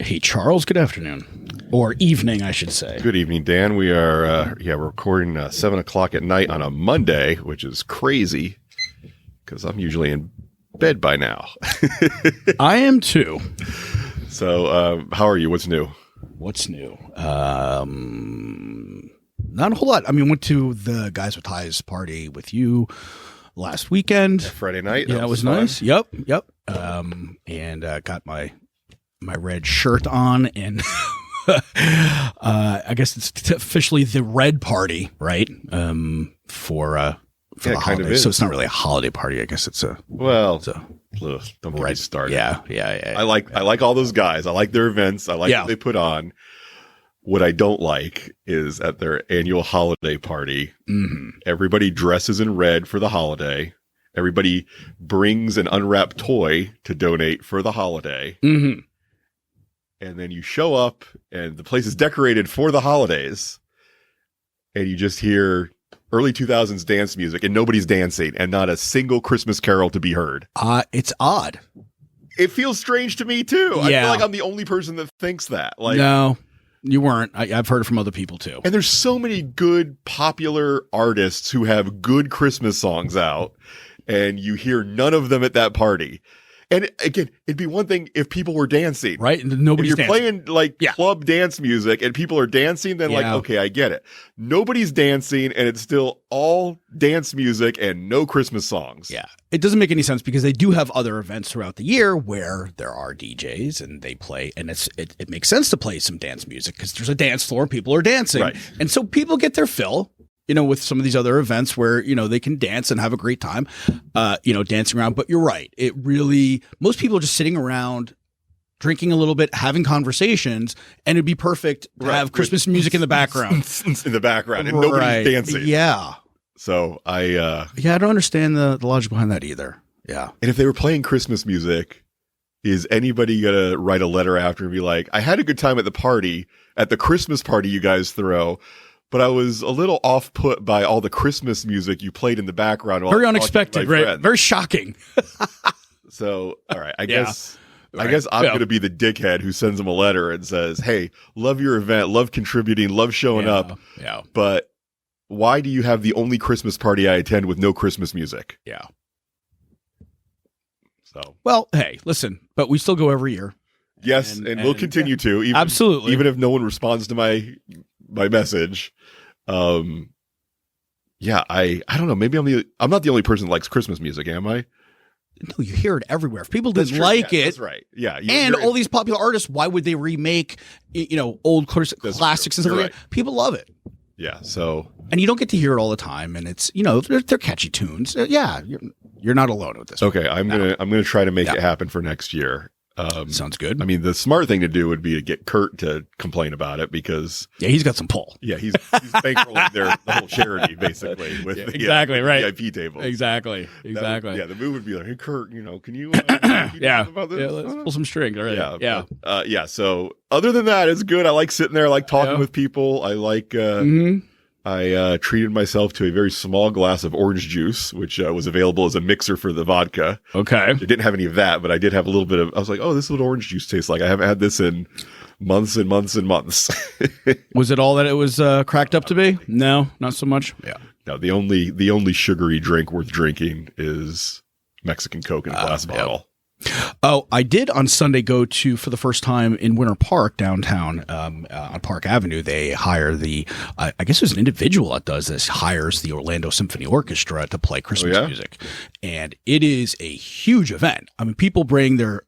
Hey, Charles, good afternoon. Or evening, I should say. Good evening, Dan. We are we're recording 7 o'clock at night on a Monday, which is crazy because I'm usually in bed by now. I am too. So how are you? What's new? What's new? Not a whole lot. I mean, went to the Guys with Ties party with you last weekend. Friday night? Yeah, that was nice. Yep. And got my red shirt on, and I guess it's officially the red party, right? For the holidays. So it's not really a holiday party. I guess it's a don't get me started. Yeah. I like all those guys. I like their events. I like what they put on. What I don't like is at their annual holiday party, everybody dresses in red for the holiday. Everybody brings an unwrapped toy to donate for the holiday. Mm-hmm. And then you show up and the place is decorated for the holidays and you just hear early 2000s dance music and nobody's dancing and not a single Christmas carol to be heard. It's odd. It feels strange to me too. I feel like I'm the only person that thinks that. Like, no, you weren't. I've heard it from other people too. And there's so many good popular artists who have good Christmas songs out and you hear none of them at that party. And again, it'd be one thing if people were dancing. Right. And nobody's if you're playing like club dance music and people are dancing, then like, okay, I get it. Nobody's dancing and it's still all dance music and no Christmas songs. Yeah. It doesn't make any sense because they do have other events throughout the year where there are DJs and they play, and it makes sense to play some dance music because there's a dance floor and people are dancing. Right. And so people get their fill. With some of these other events where, they can dance and have a great time, dancing around. But you're right. Most people are just sitting around, drinking a little bit, having conversations, and it'd be perfect to have Christmas music in the background. In the background, and nobody's dancing. Yeah. So I don't understand the logic behind that either. Yeah. And if they were playing Christmas music, is anybody going to write a letter after and be like, I had a good time at the Christmas party you guys throw, but I was a little off-put by all the Christmas music you played in the background. Very unexpected, right? Friends. Very shocking. So, all right, I guess I'm going to be the dickhead who sends them a letter and says, hey, love your event, love contributing, love showing up. Yeah. But why do you have the only Christmas party I attend with no Christmas music? Yeah. So. Well, hey, listen, but we still go every year. Yes, and we'll continue to. Absolutely. Even if no one responds to my message. I don't know. Maybe I'm not the only person that likes Christmas music, am I? No, you hear it everywhere. If people didn't like it, that's right. Yeah, and all these popular artists, why would they remake old classics and stuff like that? People love it. Yeah. So, and you don't get to hear it all the time, and it's they're catchy tunes. Yeah, you're not alone with this. Okay, I'm gonna try to make it happen for next year. Sounds good. I mean, the smart thing to do would be to get Kurt to complain about it because he's got some pull. Yeah, he's bankrolling the whole charity basically with the VIP table. Exactly. The move would be like, hey Kurt, can you about this? Let's pull some strings. All right. Yeah. So other than that, it's good. I like sitting there. I like talking with people. I like. I treated myself to a very small glass of orange juice, which was available as a mixer for the vodka. Okay. I didn't have any of that, but I did have a little bit of, I was like, oh, this is what orange juice tastes like. I haven't had this in months and months and months. Was it all that it was cracked up to be? No, not so much. Yeah. No, the only sugary drink worth drinking is Mexican Coke in a glass bottle. Oh, I did on Sunday go to, for the first time in Winter Park downtown on Park Avenue. They hire I guess there's an individual that does this, hires the Orlando Symphony Orchestra to play Christmas music. And it is a huge event. I mean, people bring their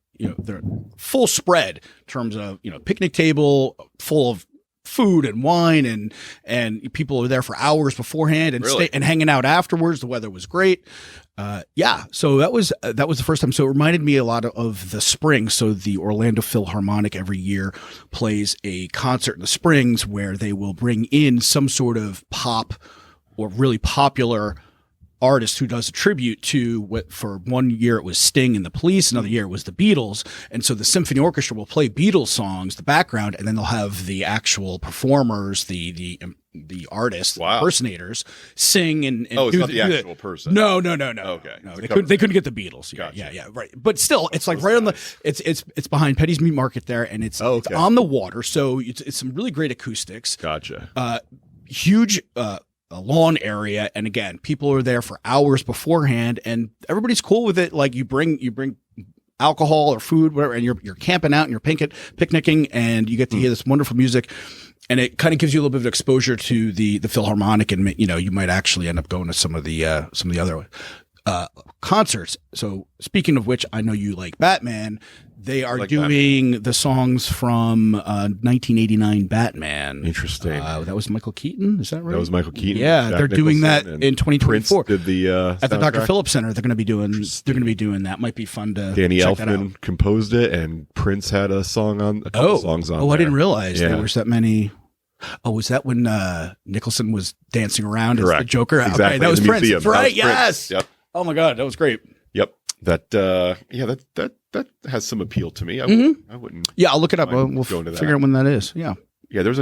full spread in terms of, picnic table full of food and wine, and people are there for hours beforehand and stay and hanging out afterwards. The weather was great. So that was the first time. So it reminded me a lot of the spring. So the Orlando Philharmonic every year plays a concert in the Springs where they will bring in some sort of pop or really popular artist who does a tribute to what, for one year it was Sting and the Police, another year it was the Beatles. And so the symphony orchestra will play Beatles songs, the background, and then they'll have the actual performers, the artists, impersonators sing and it's do not the actual person. No. Okay. No, they couldn't get the Beatles. Gotcha. Yeah, right. But still, it's like right on the, it's behind Petty's Meat Market there, and it's on the water. So it's some really great acoustics. Gotcha. Huge, a lawn area, and again, people are there for hours beforehand, and everybody's cool with it. Like you bring alcohol or food, whatever, and you're camping out and you're picnicking, and you get to hear this wonderful music, and it kind of gives you a little bit of exposure to the Philharmonic, and you might actually end up going to some of the other concerts. So speaking of which, I know you like Batman. They are doing the songs from 1989 Batman. Interesting. That was Michael Keaton. Is that right? That was Michael Keaton. Yeah, they're doing that in 2024. Prince did the at the Dr. Phillips Center. They're going to be doing. They're going to be doing that. Might be fun to. Danny check that out. Elfman composed it, and Prince had a song on. A couple songs on. Oh, I didn't realize there Yeah. was that many. Oh, was that when Nicholson was dancing around as the Joker? Exactly. Okay, that was Prince. Museum. That's right. That was Yes. Prince. Yep. Oh my God, that was great. Yep. That has some appeal to me. I wouldn't. Yeah, I'll look it up. mind We'll going to figure that. out when that is. Yeah. Yeah, there's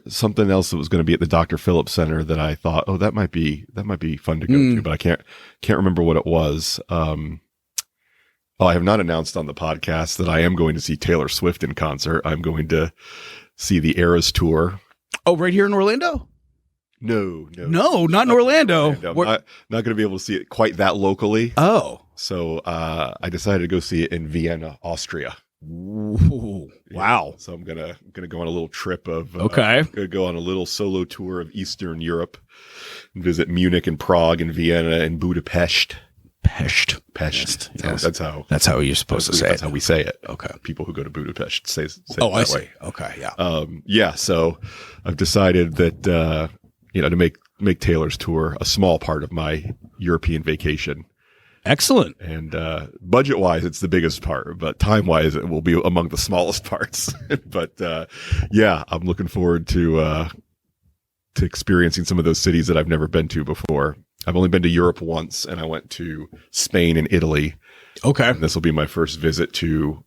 something else that was going to be at the Dr. Phillips Center that I thought, that might be fun to go to, but I can't remember what it was. I have not announced on the podcast that I am going to see Taylor Swift in concert. I'm going to see the Eras tour. Oh, right here in Orlando? No, not in Orlando. I'm not going to be able to see it quite that locally. Oh. So I decided to go see it in Vienna, Austria. Ooh, wow. So I'm gonna go on a little trip of gonna go on a little solo tour of Eastern Europe and visit Munich and Prague and Vienna and Budapest. Pest. Yes. That's how you're supposed to say That's it. how we say it. Okay. People who go to Budapest say it Oh, that I see. way. Okay. Yeah. Yeah. So I've decided that to make Taylor's tour a small part of my European vacation. Excellent. And budget wise, it's the biggest part, but time wise, it will be among the smallest parts. But yeah, I'm looking forward to experiencing some of those cities that I've never been to before. I've only been to Europe once, and I went to Spain and Italy. Okay. And this will be my first visit to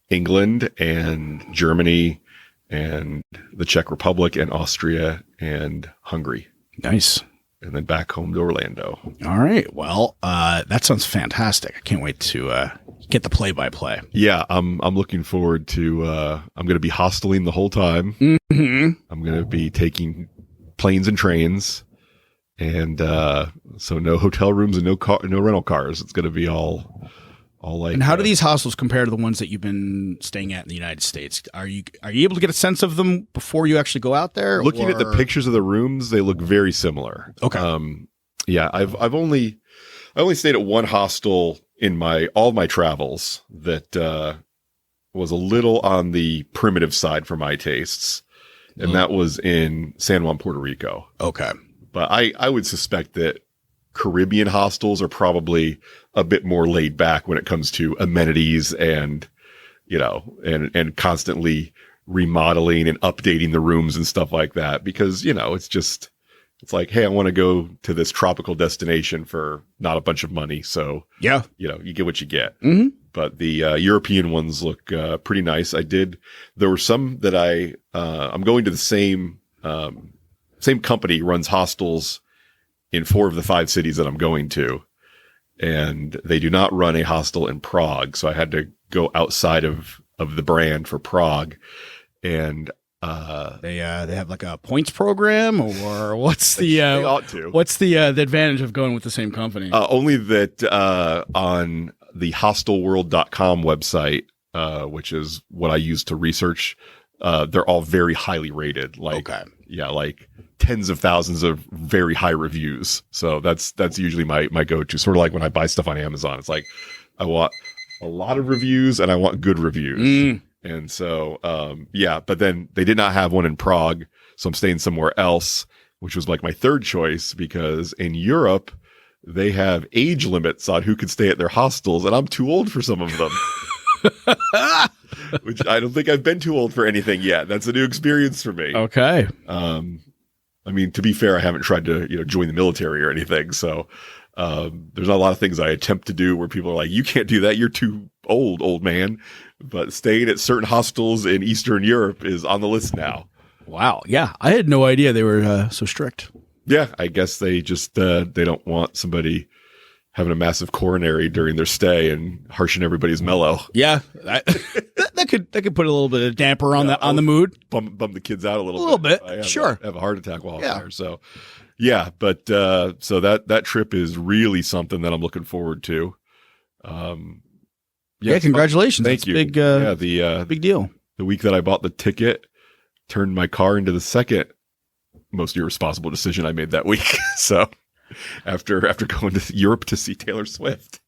England and Germany and the Czech Republic and Austria and Hungary. Nice. And then back home to Orlando. All right. Well, that sounds fantastic. I can't wait to get the play-by-play. Yeah, I'm looking forward to. I'm going to be hosteling the whole time. Mm-hmm. I'm going to be taking planes and trains, and so no hotel rooms and no rental cars. It's going to be all like. And how do these hostels compare to the ones that you've been staying at in the United States? Are you able to get a sense of them before you actually go out there? Looking at the pictures of the rooms, they look very similar. Okay. Yeah, I only stayed at one hostel in all my travels that was a little on the primitive side for my tastes, and that was in San Juan, Puerto Rico. Okay. But I would suspect that Caribbean hostels are probably a bit more laid back when it comes to amenities and, and constantly remodeling and updating the rooms and stuff like that, because, it's like, hey, I want to go to this tropical destination for not a bunch of money. So, yeah, you get what you get. Mm-hmm. But the European ones look pretty nice. There were some that I'm going to the same company runs hostels in 4 of the 5 cities that I'm going to. And they do not run a hostel in Prague. So I had to go outside of the brand for Prague. And they have like a points program, or what's the they ought to. What's the advantage of going with the same company? Only that on the hostelworld.com website, which is what I use to research, they're all very highly rated. Like, yeah, like tens of thousands of very high reviews. So that's usually my go-to. Sort of like when I buy stuff on Amazon. It's like I want a lot of reviews and I want good reviews. And so, yeah, but then they did not have one in Prague. So I'm staying somewhere else, which was like my third choice, because in Europe, they have age limits on who could stay at their hostels. And I'm too old for some of them, which I don't think I've been too old for anything yet. That's a new experience for me. Okay. I mean, to be fair, I haven't tried to, join the military or anything. So, There's not a lot of things I attempt to do where people are like, you can't do that. You're too old man. But staying at certain hostels in Eastern Europe is on the list now. Wow. Yeah. I had no idea they were so strict. Yeah. I guess they just, they don't want somebody having a massive coronary during their stay and harshing everybody's mellow. Yeah. That could put a little bit of damper on on the mood. Bum the kids out a little bit. Sure. Have a heart attack while I'm there. So yeah. But, so that trip is really something that I'm looking forward to. Yeah, congratulations. Thank you. Big, big deal. The week that I bought the ticket turned my car into the second most irresponsible decision I made that week. So after going to Europe to see Taylor Swift.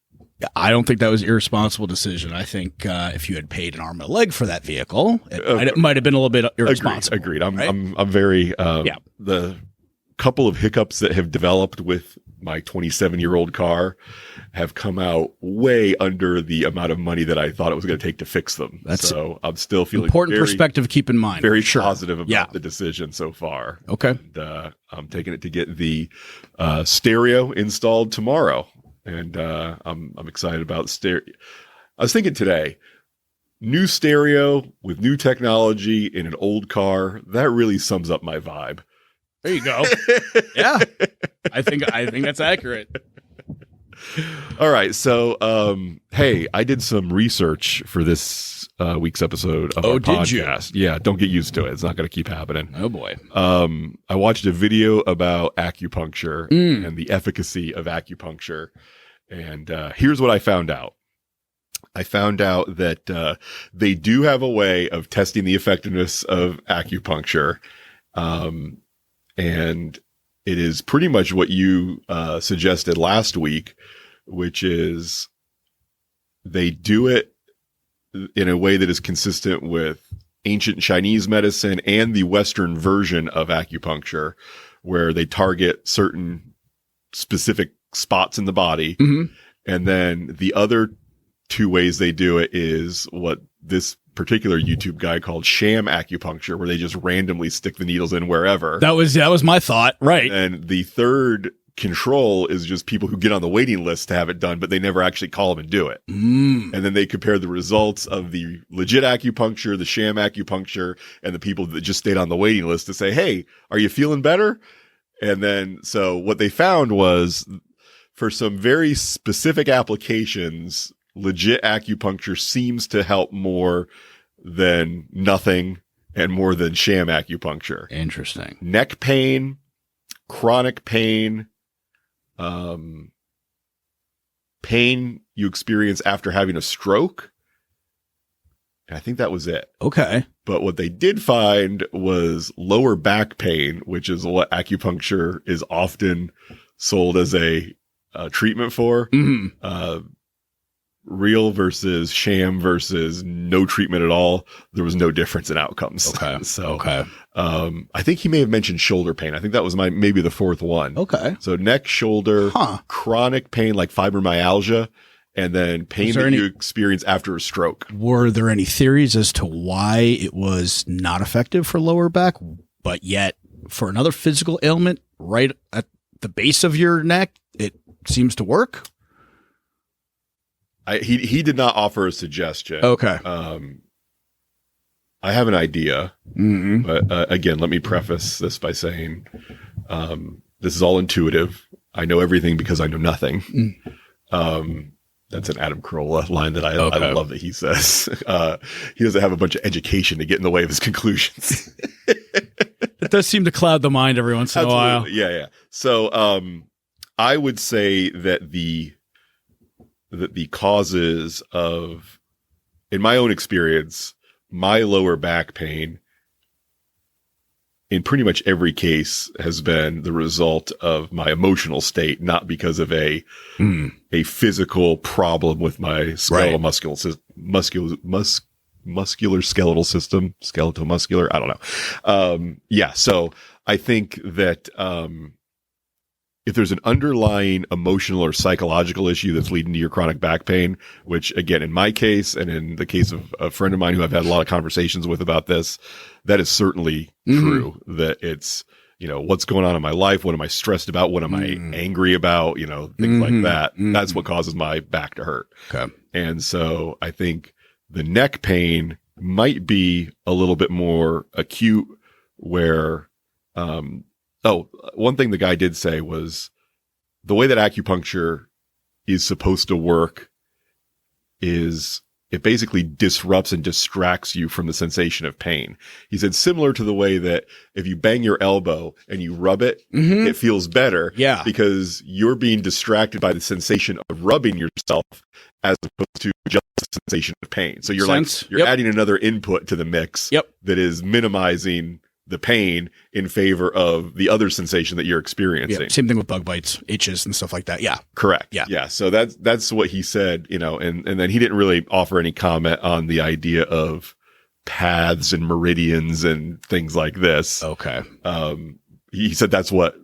I don't think that was an irresponsible decision. I think if you had paid an arm and a leg for that vehicle, it might have been a little bit irresponsible. Agreed. I'm very the couple of hiccups that have developed with my 27-year-old car have come out way under the amount of money that I thought it was going to take to fix them. So I'm still feeling important perspective to keep in mind. Very positive about the decision so far. Okay. And, I'm taking it to get the stereo installed tomorrow, and I'm excited about stereo. I was thinking today, new stereo with new technology in an old car, that really sums up my vibe. There you go. Yeah. I think that's accurate. All right. So, hey, I did some research for this week's episode of our podcast. Yeah. Don't get used to it. It's not going to keep happening. Oh boy. I watched a video about acupuncture and the efficacy of acupuncture. And here's what I found out. I found out that they do have a way of testing the effectiveness of acupuncture. And it is pretty much what you suggested last week, which is they do it in a way that is consistent with ancient Chinese medicine and the Western version of acupuncture, where they target certain specific spots in the body. Mm-hmm. And then the other two ways they do it is what this particular YouTube guy called sham acupuncture, where they just randomly stick the needles in wherever. That was my thought. Right. And the third control is just people who get on the waiting list to have it done, but they never actually call them and do it. And then they compare the results of the legit acupuncture, the sham acupuncture, and the people that just stayed on the waiting list to say, hey, are you feeling better? And then, so what they found was for some very specific applications, legit acupuncture seems to help more than nothing and more than sham acupuncture. Interesting. Neck pain, chronic pain, pain you experience after having a stroke. And I think that was it. Okay. But what they did find was lower back pain, which is what acupuncture is often sold as a treatment for. Mm-hmm. Real versus sham versus no treatment at all. There was no difference in outcomes. Okay. So, I think he may have mentioned shoulder pain. I think that was maybe the fourth one. Okay. So neck, shoulder, chronic pain like fibromyalgia, and then pain that you experience after a stroke. Were there any theories as to why it was not effective for lower back, but yet for another physical ailment right at the base of your neck, it seems to work? He did not offer a suggestion. Okay. I have an idea, but again, let me preface this by saying this is all intuitive. I know everything because I know nothing. That's an Adam Carolla line that I love that he says. He doesn't have a bunch of education to get in the way of his conclusions. It does seem to cloud the mind every once in a while. Yeah. So I would say that the causes of, in my own experience, my lower back pain in pretty much every case has been the result of my emotional state, not because of a physical problem with my skeletal muscular skeletal system, skeletal muscular. I don't know. So I think that, if there's an underlying emotional or psychological issue that's leading to your chronic back pain, which again, in my case and in the case of a friend of mine who I've had a lot of conversations with about this, that is certainly true, that it's, what's going on in my life? What am I stressed about? What am I angry about? Things like that. That's what causes my back to hurt. Okay. And so I think the neck pain might be a little bit more acute where, one thing the guy did say was the way that acupuncture is supposed to work is it basically disrupts and distracts you from the sensation of pain. He said similar to the way that if you bang your elbow and you rub it, it feels better because you're being distracted by the sensation of rubbing yourself as opposed to just the sensation of pain. So you're adding another input to the mix that is minimizing the pain in favor of the other sensation that you're experiencing. Yeah, same thing with bug bites, itches and stuff like that. Yeah. Correct. Yeah. So that's what he said, and then he didn't really offer any comment on the idea of paths and meridians and things like this. Okay. He said that's what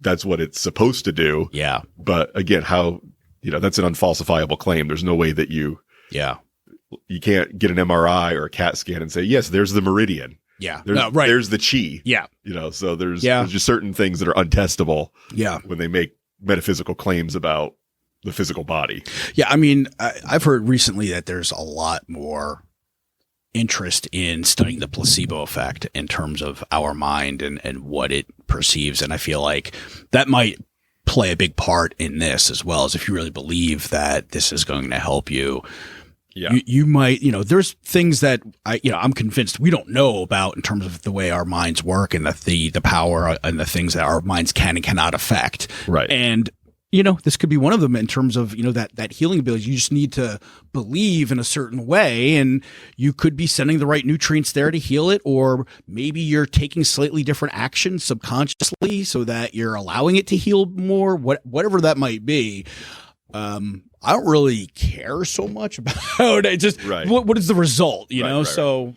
it's supposed to do. Yeah. But again, how, that's an unfalsifiable claim. There's no way that you can't get an MRI or a CAT scan and say, yes, there's the meridian. Yeah. There's the chi. Yeah. So there's just certain things that are untestable. Yeah. When they make metaphysical claims about the physical body. Yeah. I mean, I've heard recently that there's a lot more interest in studying the placebo effect in terms of our mind and what it perceives. And I feel like that might play a big part in this as well, as if you really believe that this is going to help you. Yeah. You might, there's things that I'm convinced we don't know about in terms of the way our minds work and the power and the things that our minds can and cannot affect. Right. And, this could be one of them in terms of, that healing ability. You just need to believe in a certain way, and you could be sending the right nutrients there to heal it, or maybe you're taking slightly different actions subconsciously so that you're allowing it to heal more, whatever that might be. I don't really care so much about it. Just what is the result, So,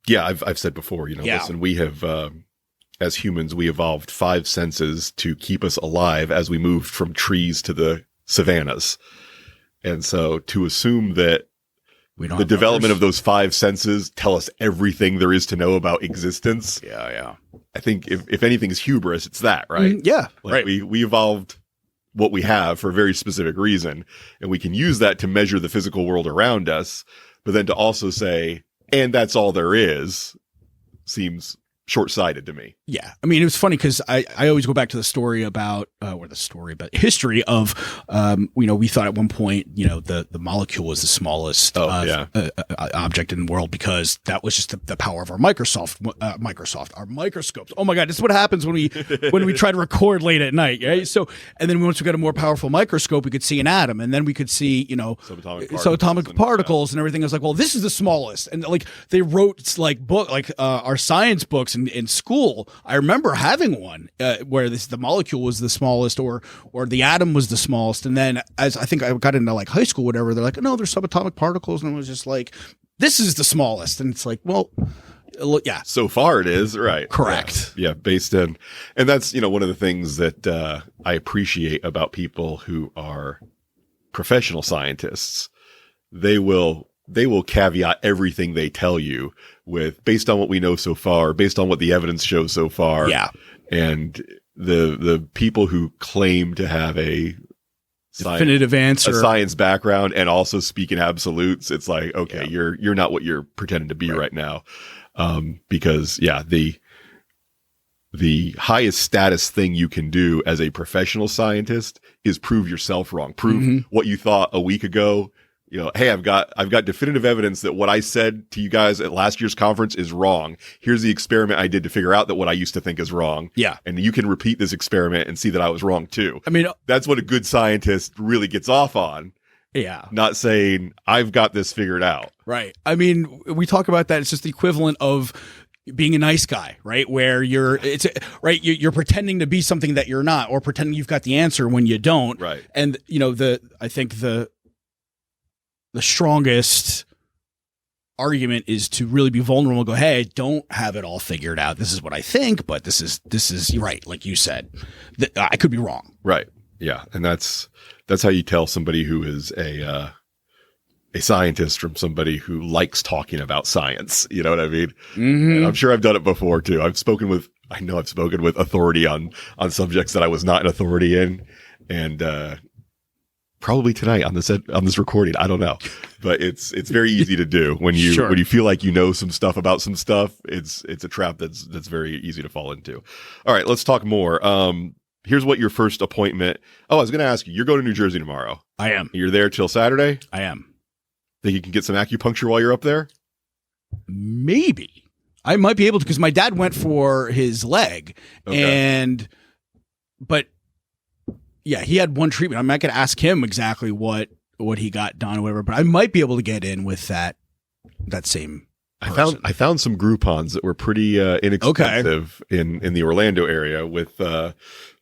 yeah, I've said before, listen, we have, as humans, we evolved 5 senses to keep us alive as we moved from trees to the savannas. And so to assume that the development of those 5 senses tell us everything there is to know about existence. Yeah. I think if anything is hubris, it's that, right? Yeah. Like we evolved what we have for a very specific reason, and we can use that to measure the physical world around us, but then to also say, and that's all there is, seems short-sighted to me. Yeah. I mean, it was funny because I always go back to the story about, but history of, we thought at one point, the molecule was the smallest object in the world because that was just the power of our our microscopes. Oh my God, this is what happens when we try to record late at night. Right. So, and then once we got a more powerful microscope, we could see an atom, and then we could see, subatomic particles and everything. I was like, well, this is the smallest. And like they wrote our science books in school. I remember having one where the molecule was the smallest, or the atom was the smallest. And then as I think I got into like high school, whatever, they're like, no, there's subatomic particles, and I was just like, this is the smallest. And it's like, well, yeah. So far it is, right? Correct. Yeah, based in, and that's one of the things that I appreciate about people who are professional scientists. They will caveat everything they tell you with based on what we know so far, based on what the evidence shows so far. Yeah. And the people who claim to have a definitive answer, a science background, and also speak in absolutes, it's like, okay, you're not what you're pretending to be right now. Because the highest status thing you can do as a professional scientist is prove yourself wrong. Prove what you thought a week ago. Hey, I've got definitive evidence that what I said to you guys at last year's conference is wrong. Here's the experiment I did to figure out that what I used to think is wrong. Yeah. And you can repeat this experiment and see that I was wrong too. I mean, that's what a good scientist really gets off on. Yeah. Not saying I've got this figured out. Right. I mean, we talk about that. It's just the equivalent of being a nice guy, right? Where you're pretending to be something that you're not, or pretending you've got the answer when you don't. Right. And I think the strongest argument is to really be vulnerable and go, hey, I don't have it all figured out. This is what I think, but this is right. Like you said, I could be wrong. Right. Yeah. And that's how you tell somebody who is a scientist from somebody who likes talking about science. You know what I mean? Mm-hmm. And I'm sure I've done it before too. I've I know I've spoken with authority on subjects that I was not an authority in, and probably tonight on this recording. I don't know, but it's very easy to do when you when you feel like you know some stuff about some stuff. It's a trap that's very easy to fall into. All right, let's talk more. Here's what your first appointment. Oh, I was going to ask you. You're going to New Jersey tomorrow. I am. You're there till Saturday? I am. Think you can get some acupuncture while you're up there? Maybe. I might be able to, because my dad went for his leg, but yeah, he had one treatment. I'm not going to ask him exactly what he got done or whatever, but I might be able to get in with that same person. I found some Groupons that were pretty inexpensive in the Orlando area with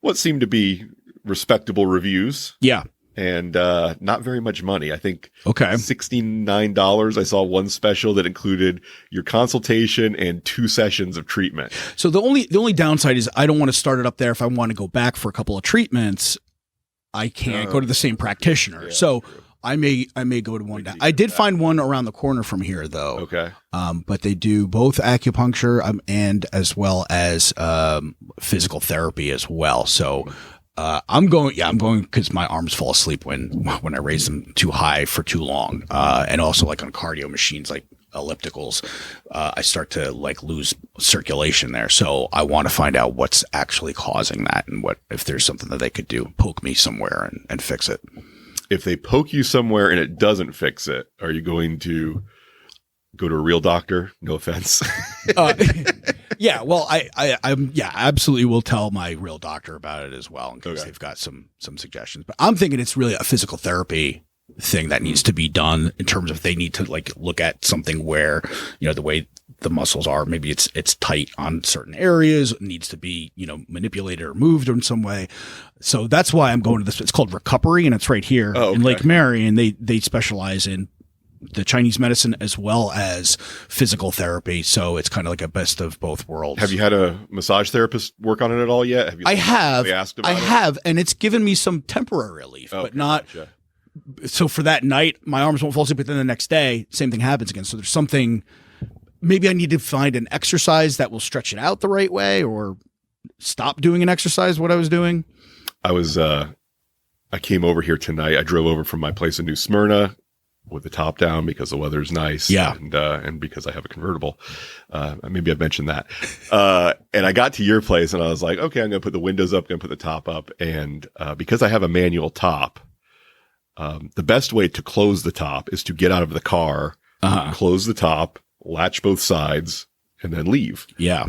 what seemed to be respectable reviews. Yeah. And not very much money. I think $69. I saw one special that included your consultation and 2 sessions of treatment. So the only downside is I don't want to start it up there if I want to go back for a couple of treatments. I can't go to the same practitioner. Yeah, so true. I may go to one. I did find one around the corner from here though. Okay. But they do both acupuncture and as well as physical therapy as well. So I'm going because my arms fall asleep when I raise them too high for too long. And also like on cardio machines, like ellipticals, I start to like lose circulation there. So I want to find out what's actually causing that and if there's something that they could do, poke me somewhere and fix it. If they poke you somewhere and it doesn't fix it, are you going to go to a real doctor? No offense. Yeah, well, I absolutely will tell my real doctor about it as well in case they've got some suggestions. But I'm thinking it's really a physical therapy thing that needs to be done in terms of they need to like look at something where, the way the muscles are, maybe it's tight on certain areas, it needs to be, manipulated or moved in some way. So that's why I'm going to this. It's called Recovery, and it's right here in Lake Mary, and they specialize in the Chinese medicine as well as physical therapy. So it's kind of like a best of both worlds. Have you had a massage therapist work on it at all yet? I have, and it's given me some temporary relief, but not. Gotcha. So for that night, my arms won't fall asleep, but then the next day, same thing happens again. So there's something, maybe I need to find an exercise that will stretch it out the right way or stop doing an exercise, what I was doing. I came over here tonight. I drove over from my place in New Smyrna with the top down because the weather's nice. Yeah. And because I have a convertible. Maybe I've mentioned that. And I got to your place and I was like, okay, I'm going to put the windows up, going to put the top up. And because I have a manual top, the best way to close the top is to get out of the car, close the top, latch both sides, and then leave. Yeah.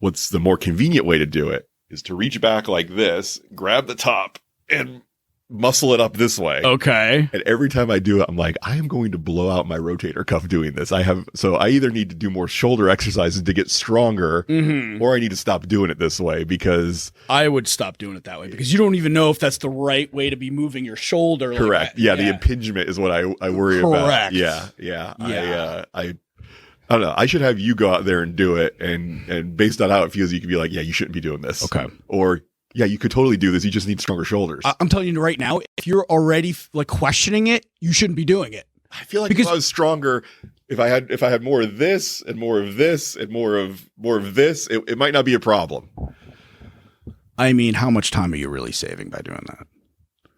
What's the more convenient way to do it is to reach back like this, grab the top, and muscle it up this way. Okay. And every time I do it, I'm like, I am going to blow out my rotator cuff doing this. So I either need to do more shoulder exercises to get stronger, or I need to stop doing it this way because I would stop doing it that way because you don't even know if that's the right way to be moving your shoulder. Correct. Like the impingement is what I worry about. Yeah. I don't know. I should have you go out there and do it. And based on how it feels, you can be like, yeah, you shouldn't be doing this. Okay. Or yeah, you could totally do this. You just need stronger shoulders. I'm telling you right now, if you're already like questioning it, you shouldn't be doing it. I feel like if I was stronger, if I had more of this and more of this and more of this, it might not be a problem. I mean, how much time are you really saving by doing that?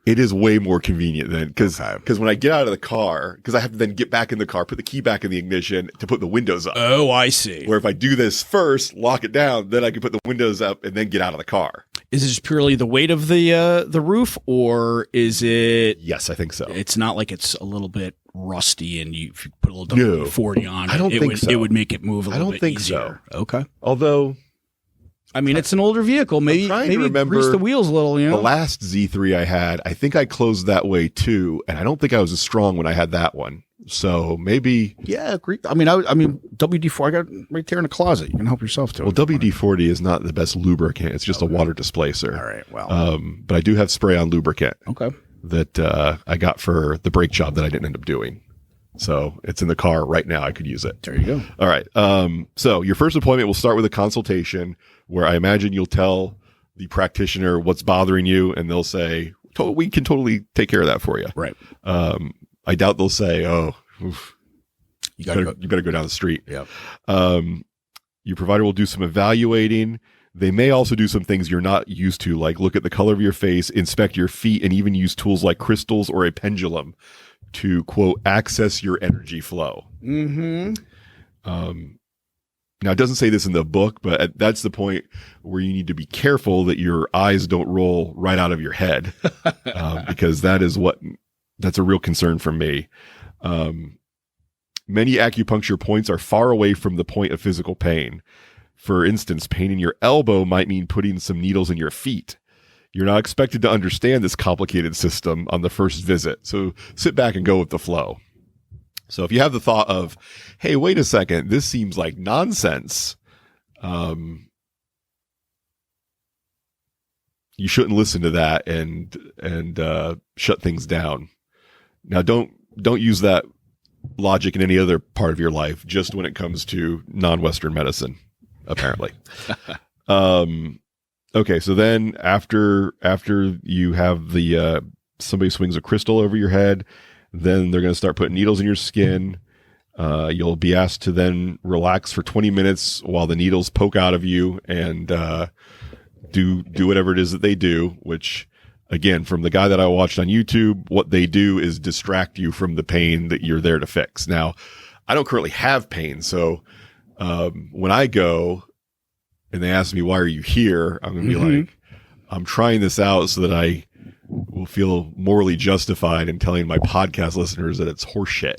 It is way more convenient than because when I get out of the car, because I have to then get back in the car, put the key back in the ignition to put the windows up. Oh, I see. Where if I do this first, lock it down, then I can put the windows up and then get out of the car. Is it just purely the weight of the roof, or is it? Yes, I think so. It's not like it's a little bit rusty, and if you put a little WD-40 on it, I don't think so. It would make it move a little bit easier. I don't think so. Okay. Although, I mean, it's an older vehicle. Maybe grease the wheels a little. The last Z3 I had, I think I closed that way too, and I don't think I was as strong when I had that one. So maybe, yeah. I mean, WD-40. I got it right there in the closet. You can help yourself to it. Well, WD-40 is not the best lubricant. It's just a water displacer. All right. Well, but I do have spray-on lubricant. Okay. That I got for the brake job that I didn't end up doing. So it's in the car right now. I could use it. There you go. All right. So your first appointment will start with a consultation where I imagine you'll tell the practitioner what's bothering you, and they'll say, "We can totally take care of that for you." Right. I doubt they'll say, "Oh, oof, you better go down the street." Yeah. Your provider will do some evaluating. They may also do some things you're not used to, like look at the color of your face, inspect your feet, and even use tools like crystals or a pendulum to, quote, access your energy flow. Mm-hmm. Now, it doesn't say this in the book, but that's the point where you need to be careful that your eyes don't roll right out of your head, because that's a real concern for me. Many acupuncture points are far away from the point of physical pain. For instance, pain in your elbow might mean putting some needles in your feet. You're not expected to understand this complicated system on the first visit, so sit back and go with the flow. So if you have the thought of, hey, wait a second, this seems like nonsense, you shouldn't listen to that and shut things down. Now, don't use that logic in any other part of your life, just when it comes to non-Western medicine, apparently. Okay, so then after you have the somebody swings a crystal over your head, then they're going to start putting needles in your skin. You'll be asked to then relax for 20 minutes while the needles poke out of you and do whatever it is that they do, which, again, from the guy that I watched on YouTube, what they do is distract you from the pain that you're there to fix. Now, I don't currently have pain, so when I go and they ask me, why are you here? I'm going to be like, I'm trying this out so that I will feel morally justified in telling my podcast listeners that it's horseshit.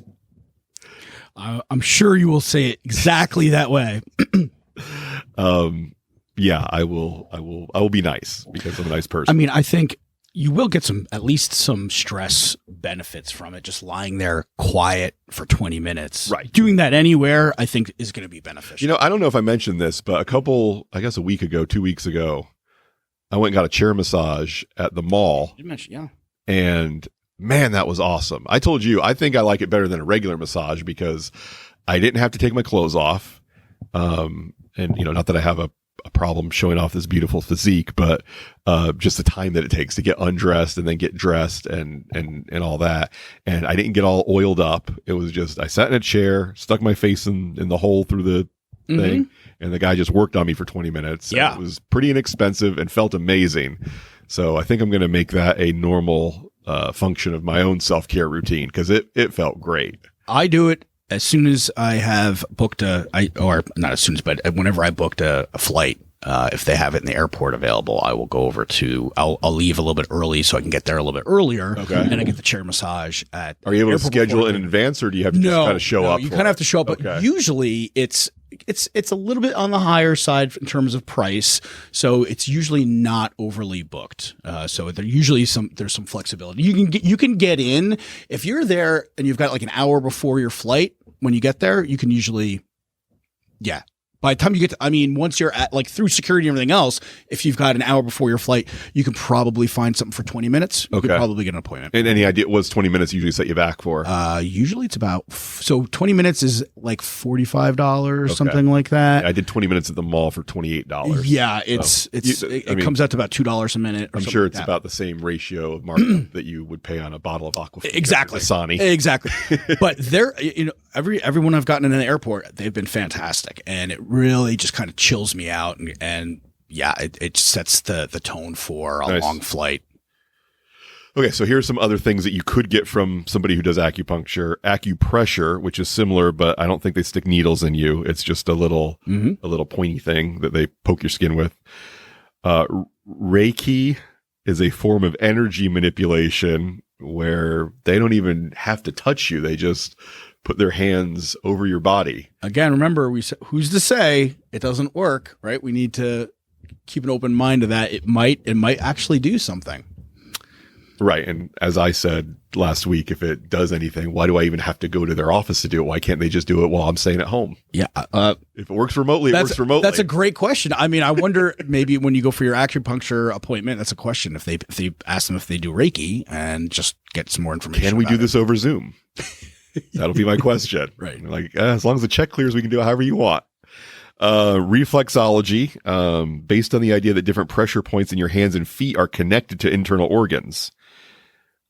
I'm sure you will say it exactly that way. Yeah, I will be nice because I'm a nice person. I mean, I think you will get at least some stress benefits from it. Just lying there quiet for 20 minutes. Right. Doing that anywhere, I think, is going to be beneficial. I don't know if I mentioned this, but a week ago, 2 weeks ago, I went and got a chair massage at the mall. You mentioned, yeah. And man, that was awesome. I told you, I think I like it better than a regular massage because I didn't have to take my clothes off. And not that I have a problem showing off this beautiful physique, but just the time that it takes to get undressed and then get dressed and all that. And I didn't get all oiled up. It was just, I sat in a chair, stuck my face in the hole through the thing, and the guy just worked on me for 20 minutes. Yeah. It was pretty inexpensive and felt amazing. So I think I'm going to make that a normal function of my own self-care routine because it felt great. I do it as soon as I have booked not as soon as, but whenever I booked a flight. If they have it in the airport available, I will go over I'll leave a little bit early so I can get there a little bit earlier. Okay. And I get the chair massage at. Are you able to schedule it in advance, or do you have to just kind of show up? You kind of have to show up, but usually it's a little bit on the higher side in terms of price. So it's usually not overly booked. So there's some flexibility. You can get in if you're there and you've got like an hour before your flight. When you get there, you can usually, yeah. By the time you get once you're at through security and everything else, if you've got an hour before your flight, you can probably find something for 20 minutes. You could probably get an appointment. And any idea what's 20 minutes usually set you back for? Usually it's about, 20 minutes is like $45, something like that. I did 20 minutes at the mall for $28. Yeah, it comes out to about $2 a minute. I'm sure it's about the same ratio of markup that you would pay on a bottle of Aquafina. Exactly. Dasani. Exactly. But they're, everyone I've gotten in the airport, they've been fantastic. And it really just kind of chills me out. And yeah, it sets the tone for a long flight. Okay, so here's some other things that you could get from somebody who does acupuncture. Acupressure, which is similar, but I don't think they stick needles in you. It's just a little pointy thing that they poke your skin with. Reiki is a form of energy manipulation where they don't even have to touch you. They just put their hands over your body. Again, remember, who's to say it doesn't work, right? We need to keep an open mind to that. It might actually do something. Right. And as I said last week, if it does anything, why do I even have to go to their office to do it? Why can't they just do it while I'm staying at home? Yeah. If it works remotely, it works remotely. That's a great question. I mean, I wonder maybe when you go for your acupuncture appointment, that's a question. If they ask them if they do Reiki and just get some more information. Can we do this over Zoom? That'll be my question. Right. As long as the check clears, we can do it however you want. Reflexology, based on the idea that different pressure points in your hands and feet are connected to internal organs.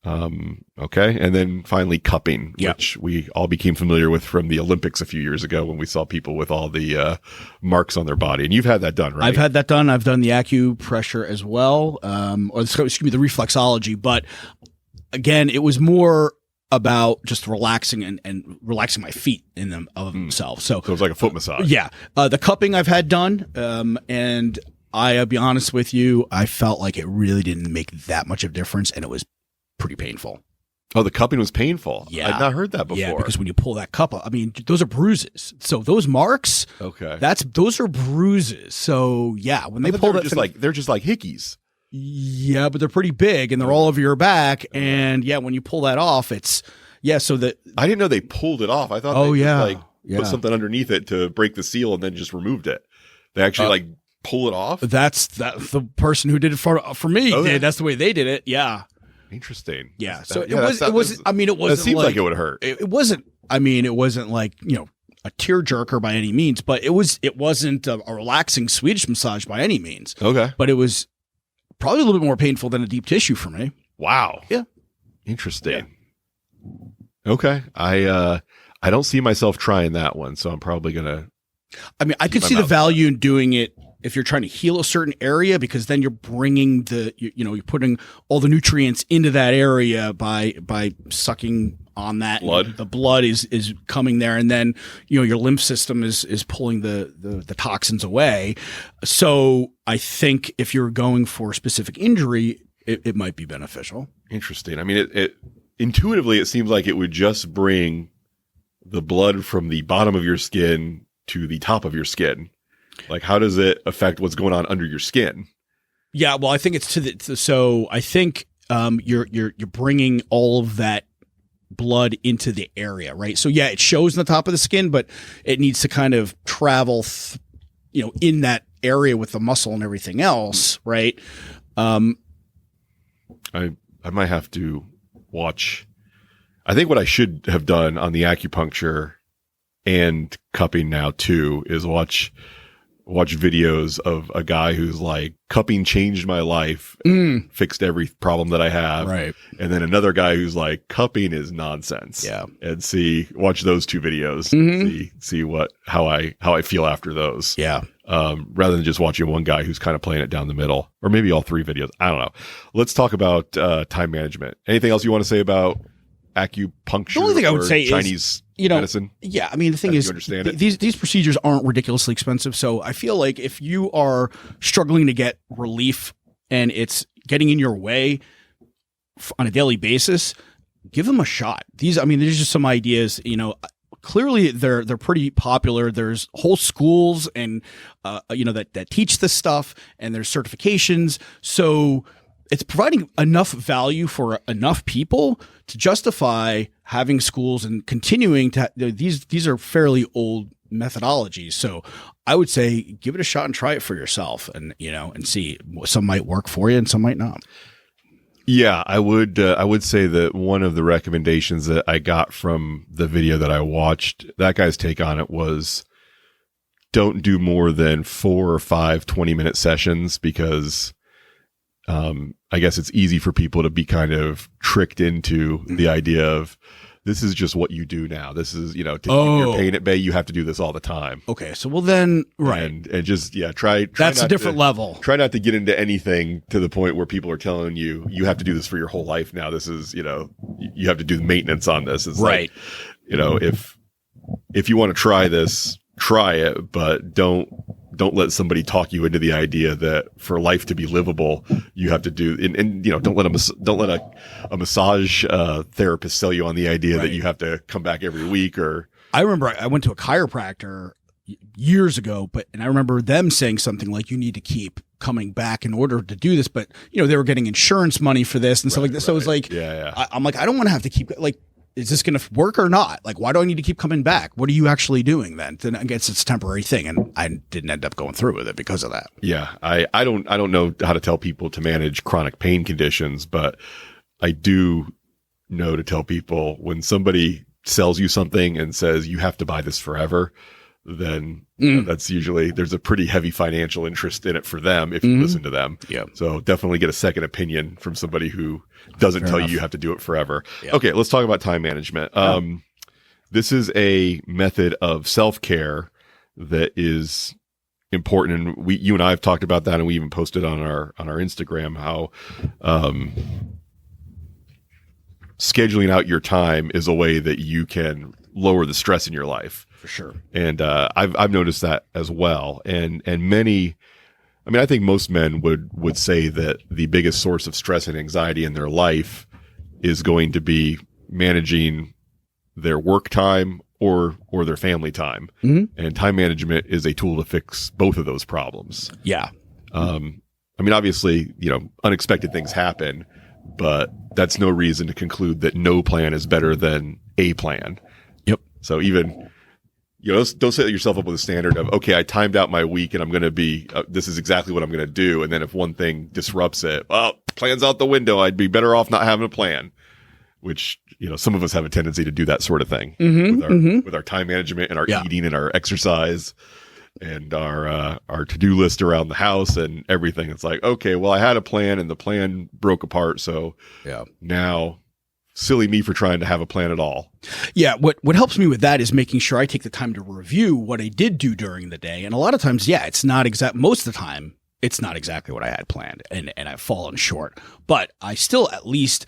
Okay. And then finally cupping, Yep. which we all became familiar with from the Olympics a few years ago when we saw people with all the marks on their body. And you've had that done, right? I've had that done. I've done the acupressure as well, or excuse me, the reflexology. But again, it was more about just relaxing and relaxing my feet in them of themselves. So it was like a foot massage. Yeah. The cupping I've had done, and I'll be honest with you, I felt like it really didn't make that much of a difference, and it was pretty painful. Oh, the cupping was painful. Yeah. I'd not heard that before. Yeah, because when you pull that cup up, I mean, those are bruises. So those marks, okay, those are bruises. So yeah, when they pull that, they're just like hickeys. Yeah, but they're pretty big and they're all over your back. And yeah, when you pull that off, it's so that I didn't know they pulled it off. I thought they just put something underneath it to break the seal and then just removed it. They actually pull it off. That's the person who did it for me. Okay. Did. That's the way they did it. Yeah. Interesting. Yeah. So it was. I mean, it wasn't. It seems like it would hurt. It wasn't. I mean, it wasn't like a tearjerker by any means, but it wasn't a relaxing Swedish massage by any means. Okay. But it was probably a little bit more painful than a deep tissue for me. Wow. Yeah. Interesting. Yeah. Okay. I don't see myself trying that one, so I'm probably gonna. I mean, I could see the value in doing it if you're trying to heal a certain area, because then you're bringing you're putting all the nutrients into that area by sucking on that blood. The blood is coming there, and then your lymph system is pulling the toxins away. So I think if you're going for a specific injury, it might be beneficial. Interesting. I mean, it intuitively it seems like it would just bring the blood from the bottom of your skin to the top of your skin. Like, how does it affect what's going on under your skin? Yeah, well, I think it's so I think you're bringing all of that blood into the area, right? So yeah, it shows in the top of the skin, but it needs to kind of travel, in that area with the muscle and everything else, right? I might have to watch. I think what I should have done on the acupuncture and cupping now too is watch videos of a guy who's like, cupping changed my life, fixed every problem that I have. Right. And then another guy who's like, cupping is nonsense. Yeah. And watch those two videos, see how I feel after those. Yeah. Rather than just watching one guy who's kind of playing it down the middle, or maybe all three videos. I don't know. Let's talk about time management. Anything else you want to say about acupuncture? The only thing I would say Chinese is, medicine? Yeah, I mean, the thing is, these procedures aren't ridiculously expensive. So I feel like if you are struggling to get relief and it's getting in your way on a daily basis, give them a shot. There's just some ideas, clearly they're pretty popular. There's whole schools and, that teach this stuff, and there's certifications. So it's providing enough value for enough people to justify having schools and continuing to. These are fairly old methodologies, so I would say give it a shot and try it for yourself, and and see. Some might work for you, and some might not. Yeah, I would say that one of the recommendations that I got from the video that I watched, that guy's take on it was, don't do more than 4 or 5 20-minute sessions, because I guess it's easy for people to be kind of tricked into the idea of, this is just what you do now. This is, to keep your pain at bay, you have to do this all the time. Okay, so then, right. And just, try that's a different level. Try not to get into anything to the point where people are telling you, you have to do this for your whole life now. This is, you have to do maintenance on this. It's right. Like, if you want to try this, try it, but don't let somebody talk you into the idea that for life to be livable, you have to do, and don't let a massage therapist sell you on the idea that you have to come back every week. Or I remember I went to a chiropractor years ago, and I remember them saying something like, you need to keep coming back in order to do this, but they were getting insurance money for this and stuff like that. So it was like, I'm like, I don't want to have to keep, like, is this going to work or not? Like, why do I need to keep coming back? What are you actually doing then? Then I guess it's a temporary thing, and I didn't end up going through with it because of that. Yeah, I don't know how to tell people to manage chronic pain conditions, but I do know to tell people, when somebody sells you something and says you have to buy this forever, then that's usually, there's a pretty heavy financial interest in it for them if you listen to them. Yeah. So definitely get a second opinion from somebody who doesn't tell you have to do it forever. Yeah. Okay, let's talk about time management. This is a method of self-care that is important, and you and I have talked about that, and we even posted on our Instagram how scheduling out your time is a way that you can lower the stress in your life. For sure. And I've noticed that as well. And many, I mean, I think most men would say that the biggest source of stress and anxiety in their life is going to be managing their work time or their family time. And time management is a tool to fix both of those problems. Yeah. I mean, obviously, unexpected things happen, but that's no reason to conclude that no plan is better than a plan. Yep. So even, don't set yourself up with a standard of, okay, I timed out my week and I'm going to be, this is exactly what I'm going to do. And then if one thing disrupts it, well, plan's out the window. I'd be better off not having a plan, which, some of us have a tendency to do that sort of thing with our time management and our eating and our exercise and our to-do list around the house and everything. It's like, okay, well, I had a plan and the plan broke apart. So now silly me for trying to have a plan at all. Yeah. What helps me with that is making sure I take the time to review what I did do during the day. And a lot of times, it's not most of the time, it's not exactly what I had planned and I've fallen short, but I still at least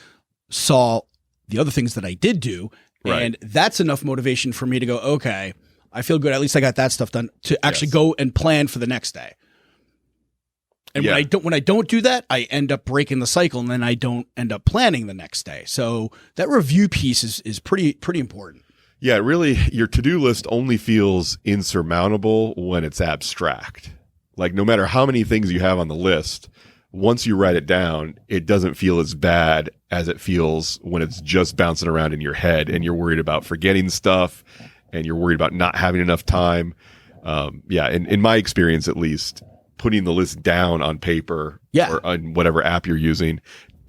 saw the other things that I did do. Right. And that's enough motivation for me to go, okay, I feel good. At least I got that stuff done to actually go and plan for the next day. And when I don't do that, I end up breaking the cycle and then I don't end up planning the next day. So that review piece is pretty important. Yeah, really, your to-do list only feels insurmountable when it's abstract. Like no matter how many things you have on the list, once you write it down, it doesn't feel as bad as it feels when it's just bouncing around in your head and you're worried about forgetting stuff and you're worried about not having enough time. In my experience, at least, putting the list down on paper or on whatever app you're using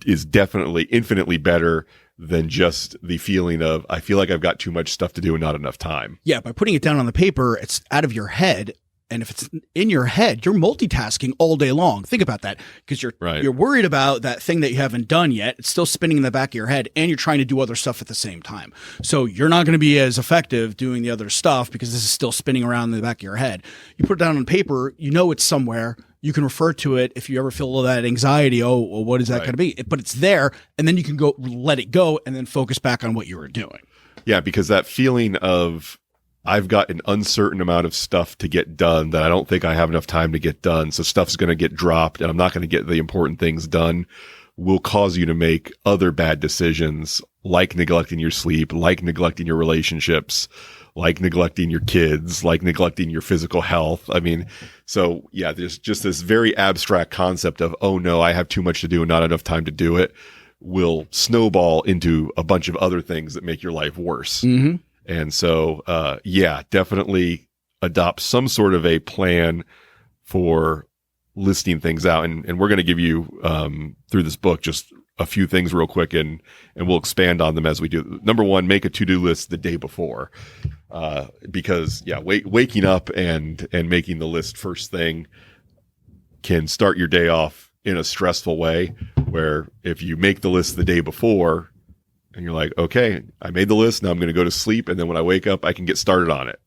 is definitely infinitely better than just the feeling of, I feel like I've got too much stuff to do and not enough time. Yeah, by putting it down on the paper, it's out of your head. And if it's in your head, you're multitasking all day long. Think about that, because you're worried about that thing that you haven't done yet. It's still spinning in the back of your head, and you're trying to do other stuff at the same time. So you're not going to be as effective doing the other stuff because this is still spinning around in the back of your head. You put it down on paper, it's somewhere. You can refer to it if you ever feel that anxiety. Oh, well, what is that going to be? But it's there, and then you can go let it go and then focus back on what you were doing. Yeah, because that feeling of, I've got an uncertain amount of stuff to get done that I don't think I have enough time to get done. So stuff's going to get dropped and I'm not going to get the important things done, will cause you to make other bad decisions, like neglecting your sleep, like neglecting your relationships, like neglecting your kids, like neglecting your physical health. I mean, so yeah, there's just this very abstract concept of, oh no, I have too much to do and not enough time to do it, will snowball into a bunch of other things that make your life worse. Mm-hmm. And so, definitely adopt some sort of a plan for listing things out. And we're going to give you, through this book, just a few things real quick and we'll expand on them as we do. Number one, make a to-do list the day before. Because waking up and making the list first thing can start your day off in a stressful way, where if you make the list the day before, and you're like, okay, I made the list. Now I'm going to go to sleep. And then when I wake up, I can get started on it.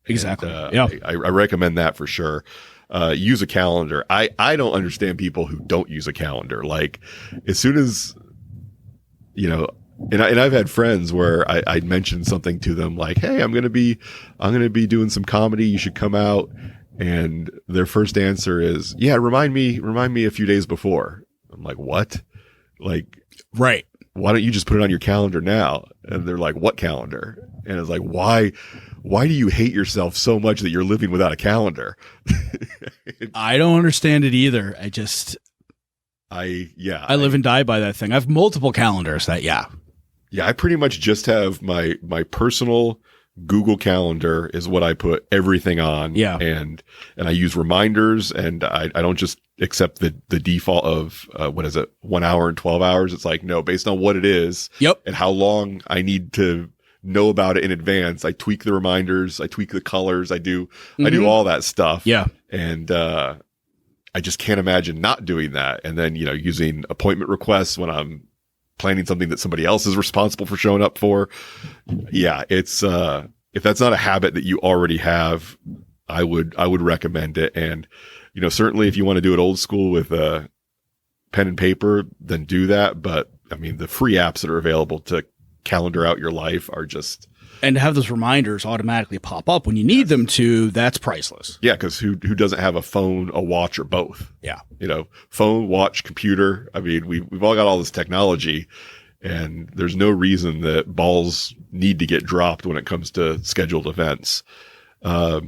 Exactly. And, I recommend that for sure. Use a calendar. I don't understand people who don't use a calendar. Like as soon as, and I've had friends where I mentioned something to them like, hey, I'm going to be doing some comedy. You should come out. And their first answer is, yeah, remind me a few days before. I'm like, what? Like, right. Why don't you just put it on your calendar now? And they're like, what calendar? And it's like, why do you hate yourself so much that you're living without a calendar? I don't understand it either. I live and die by that thing. I have multiple calendars I pretty much just have my personal Google Calendar is what I put everything on. Yeah. And I use reminders, and I don't just accept the default of, 1 hour and 12 hours. It's like, no, based on what it is. Yep. And how long I need to know about it in advance. I tweak the reminders, I tweak the colors, I do all that stuff. Yeah. And I just can't imagine not doing that. And then, using appointment requests when I'm planning something that somebody else is responsible for showing up for. Yeah, it's if that's not a habit that you already have, I would recommend it. And certainly if you want to do it old school with pen and paper, then do that. But I mean, the free apps that are available to calendar out your life are just, and to have those reminders automatically pop up when you need them to, that's priceless. Yeah, because who doesn't have a phone, a watch, or both? Yeah. Phone, watch, computer. I mean, we've all got all this technology, and there's no reason that balls need to get dropped when it comes to scheduled events.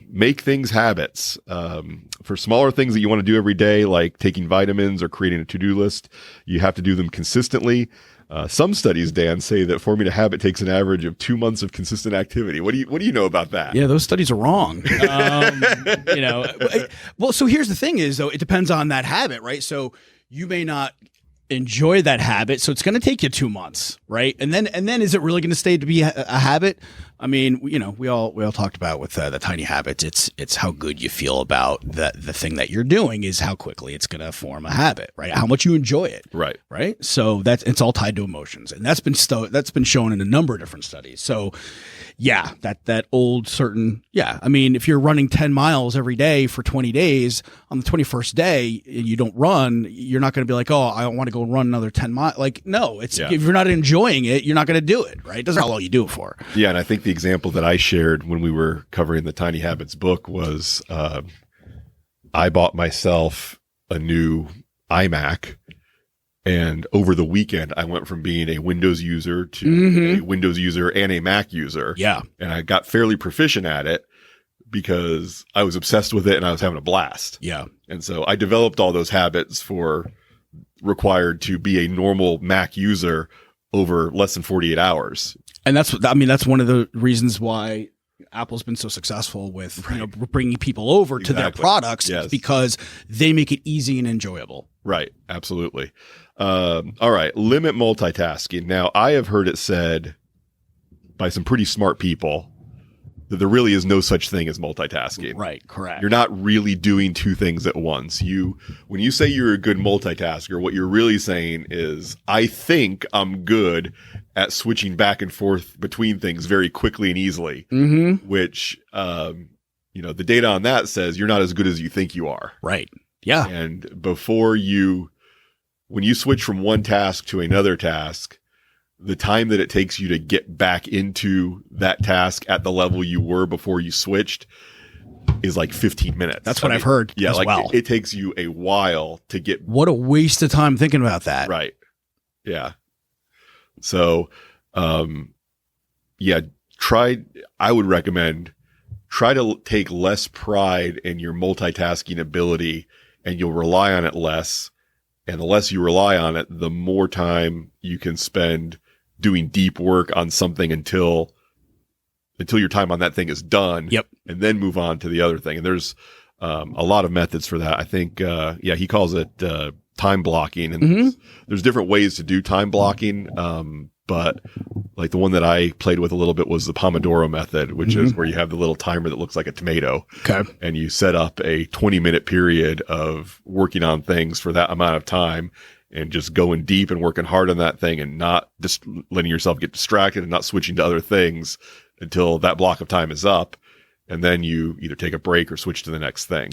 Make things habits. For smaller things that you want to do every day, like taking vitamins or creating a to-do list, you have to do them consistently. Some studies, Dan, say that forming a habit takes an average of 2 months of consistent activity. What do you know about that? Yeah, those studies are wrong. Well, so here's the thing is, though, it depends on that habit, right? So you may not enjoy that habit, so it's going to take you 2 months, right? And then is it really going to stay to be a habit? I mean, we all talked about with the tiny habits. It's how good you feel about the thing that you're doing is how quickly it's going to form a habit, right? How much you enjoy it, right? So it's all tied to emotions, and that's been shown in a number of different studies. So, yeah, that old certain, yeah. I mean, if you're running 10 miles every day for 20 days, on the 21st day and you don't run, you're not going to be like, oh, I want to go run another 10 miles. Like, no, if you're not enjoying it, you're not going to do it, right? It doesn't matter all you do it for. Yeah, and I think the example that I shared when we were covering the Tiny Habits book was I bought myself a new iMac, and over the weekend I went from being a Windows user to a Windows user and a Mac user. Yeah. And I got fairly proficient at it because I was obsessed with it and I was having a blast. Yeah. And so I developed all those habits required to be a normal Mac user over less than 48 hours. And that's one of the reasons why Apple's been so successful with bringing people over to their products. Yes. Because they make it easy and enjoyable. Right. Absolutely. All right. Limit multitasking. Now, I have heard it said by some pretty smart people that there really is no such thing as multitasking. Right. Correct. You're not really doing two things at once. When you say you're a good multitasker, what you're really saying is, I think I'm good at switching back and forth between things very quickly and easily, which, the data on that says you're not as good as you think you are. Right. Yeah. And when you switch from one task to another task, the time that it takes you to get back into that task at the level you were before you switched is like 15 minutes. That's what I've heard. Yeah. As well. It takes you a while to get. What a waste of time thinking about that. Right. Yeah. So, I would recommend try to take less pride in your multitasking ability, and you'll rely on it less. And the less you rely on it, the more time you can spend doing deep work on something until your time on that thing is done. Yep. And then move on to the other thing. And there's a lot of methods for that. I think, he calls it time blocking. And there's different ways to do time blocking. But like the one that I played with a little bit was the Pomodoro method, which is where you have the little timer that looks like a tomato. Okay. And you set up a 20-minute period of working on things for that amount of time and just going deep and working hard on that thing and not just letting yourself get distracted and not switching to other things until that block of time is up. And then you either take a break or switch to the next thing.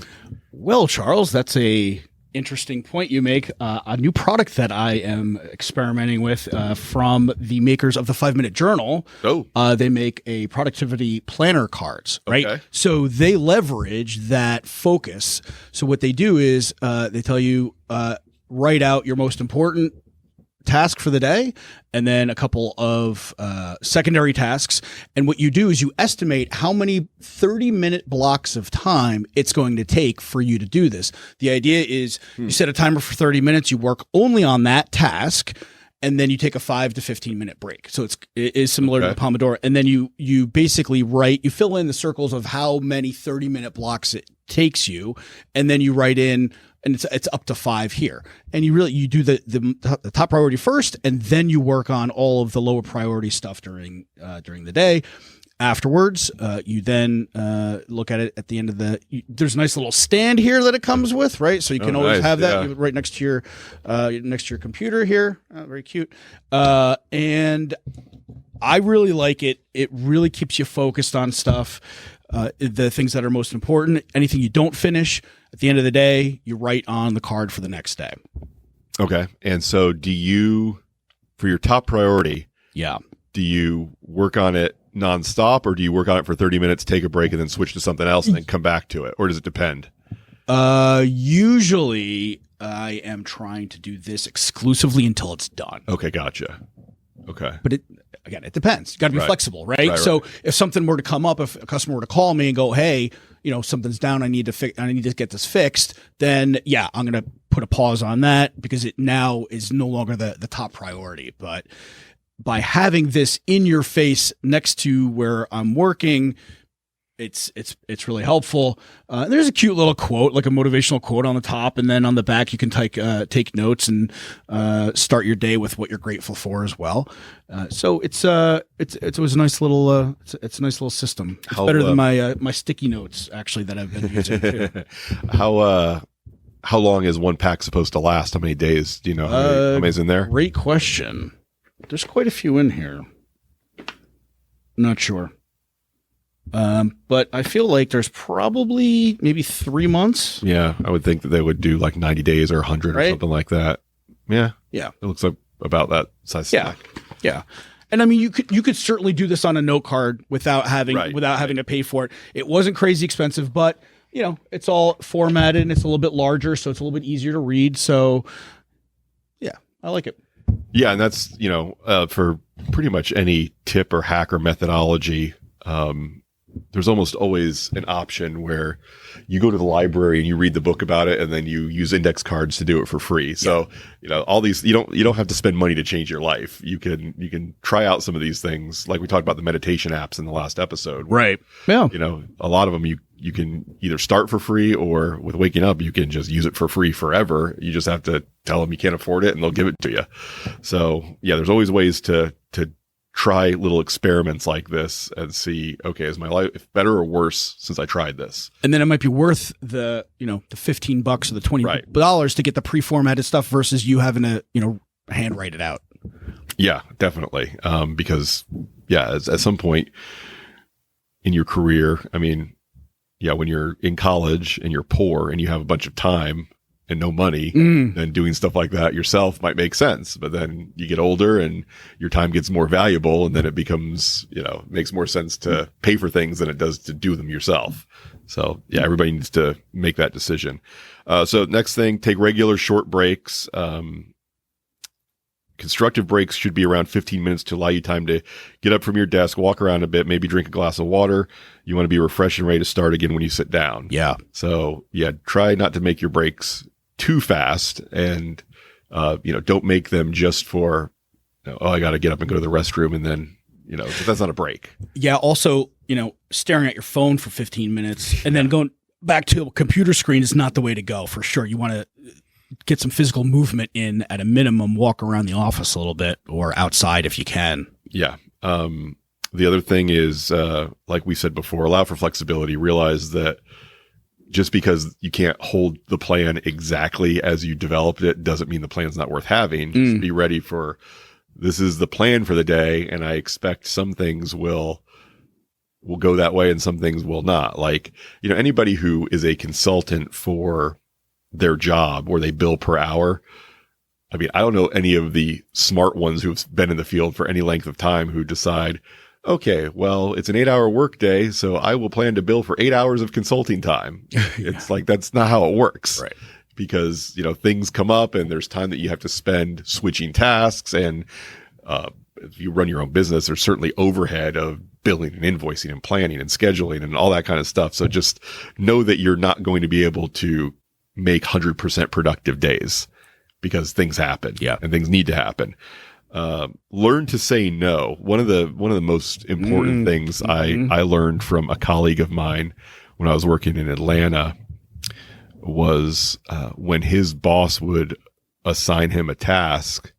Well, Charles, that's a interesting point you make. A new product that I am experimenting with from the makers of the 5-Minute Journal. They make a productivity planner cards, right? Okay. So they leverage that focus. So what they do is they tell you write out your most important task for the day and then a couple of secondary tasks. And what you do is you estimate how many 30-minute blocks of time it's going to take for you to do this. The idea is you set a timer for 30 minutes, you work only on that task, and then you take a 5 to 15-minute break. So it is similar to the Pomodoro. And then you basically you fill in the circles of how many 30-minute blocks it takes you, and then you write in and it's up to 5 here. And you do the top priority first, and then you work on all of the lower priority stuff during the day. Afterwards, you then look at it at the end of there's a nice little stand here that it comes with, right? So you can always have that right next to your computer here. Very cute. And I really like it. It really keeps you focused on stuff, the things that are most important. Anything you don't finish, at the end of the day, you write on the card for the next day. Okay. And so for your top priority, do you work on it nonstop, or do you work on it for 30 minutes, take a break, and then switch to something else and then come back to it? Or does it depend? Usually I am trying to do this exclusively until it's done. Okay. Gotcha. Okay. But it depends. You got to be flexible, right? So if something were to come up, if a customer were to call me and go, hey, something's down, I need to get this fixed, then I'm going to put a pause on that because it now is no longer the top priority. But by having this in your face next to where I'm working, it's really helpful. There's a cute little quote, like a motivational quote on the top, and then on the back you can take notes and start your day with what you're grateful for as well. So it was a nice little it's a nice little system. It's better than my sticky notes actually that I've been using too. How long is one pack supposed to last? How many days? Do you know how many's in there? Great question. There's quite a few in here. Not sure. But I feel like there's probably maybe 3 months. Yeah, I would think that they would do like 90 days or 100 or something like that. Yeah. Yeah. It looks like about that size. Yeah. Yeah. And I mean, you could certainly do this on a note card without having to pay for it. It wasn't crazy expensive, but it's all formatted and it's a little bit larger, so it's a little bit easier to read. So yeah, I like it. Yeah. And that's, for pretty much any tip or hack or methodology, there's almost always an option where you go to the library and you read the book about it, and then you use index cards to do it for free. So, all these, you don't have to spend money to change your life. You can try out some of these things. Like we talked about the meditation apps in the last episode. Right. Yeah. A lot of them you can either start for free, or with Waking Up, you can just use it for free forever. You just have to tell them you can't afford it and they'll give it to you. So yeah, there's always ways to try little experiments like this and see, okay, is my life better or worse since I tried this? And then it might be worth the $15 or the $20 to get the pre-formatted stuff versus you having to, hand write it out. Yeah, definitely. Because at some point in your career, I mean, when you're in college and you're poor and you have a bunch of time and no money, then doing stuff like that yourself might make sense. But then you get older and your time gets more valuable, and then it becomes, makes more sense to pay for things than it does to do them yourself. So yeah, everybody needs to make that decision. So next thing, take regular short breaks. Constructive breaks should be around 15 minutes to allow you time to get up from your desk, walk around a bit, maybe drink a glass of water. You want to be refreshed and ready to start again when you sit down. Yeah. So yeah, try not to make your breaks too fast, and don't make them just for I got to get up and go to the restroom, and then that's not a break. Yeah. Also, staring at your phone for 15 minutes and then going back to a computer screen is not the way to go for sure. You want to get some physical movement in at a minimum. Walk around the office a little bit or outside if you can. Yeah. The other thing is, like we said before, allow for flexibility. Realize that just because you can't hold the plan exactly as you developed it doesn't mean the plan's not worth having. Just be ready for, this is the plan for the day, and I expect some things will go that way and some things will not. Like, anybody who is a consultant for their job where they bill per hour, I mean, I don't know any of the smart ones who've been in the field for any length of time who decide, okay, well, it's an 8-hour work day, so I will plan to bill for 8 hours of consulting time. It's like, that's not how it works. Right. Because, things come up and there's time that you have to spend switching tasks. And, if you run your own business, there's certainly overhead of billing and invoicing and planning and scheduling and all that kind of stuff. So just know that you're not going to be able to make 100% productive days because things happen. Yeah. And things need to happen. Learn to say no. One of the most important things I learned from a colleague of mine when I was working in Atlanta was when his boss would assign him a task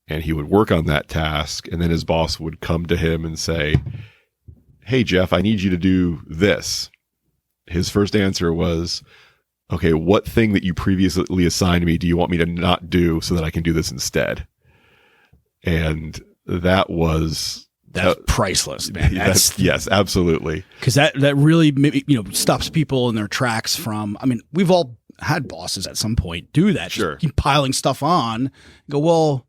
and he would work on that task, and then his boss would come to him and say, "Hey, Jeff, I need you to do this." His first answer was, "Okay, what thing that you previously assigned me do you want me to not do so that I can do this instead?" And that's priceless, man. Yes, absolutely. Because that really stops people in their tracks from. I mean, we've all had bosses at some point do that. Sure. Just keep piling stuff on. Go, well,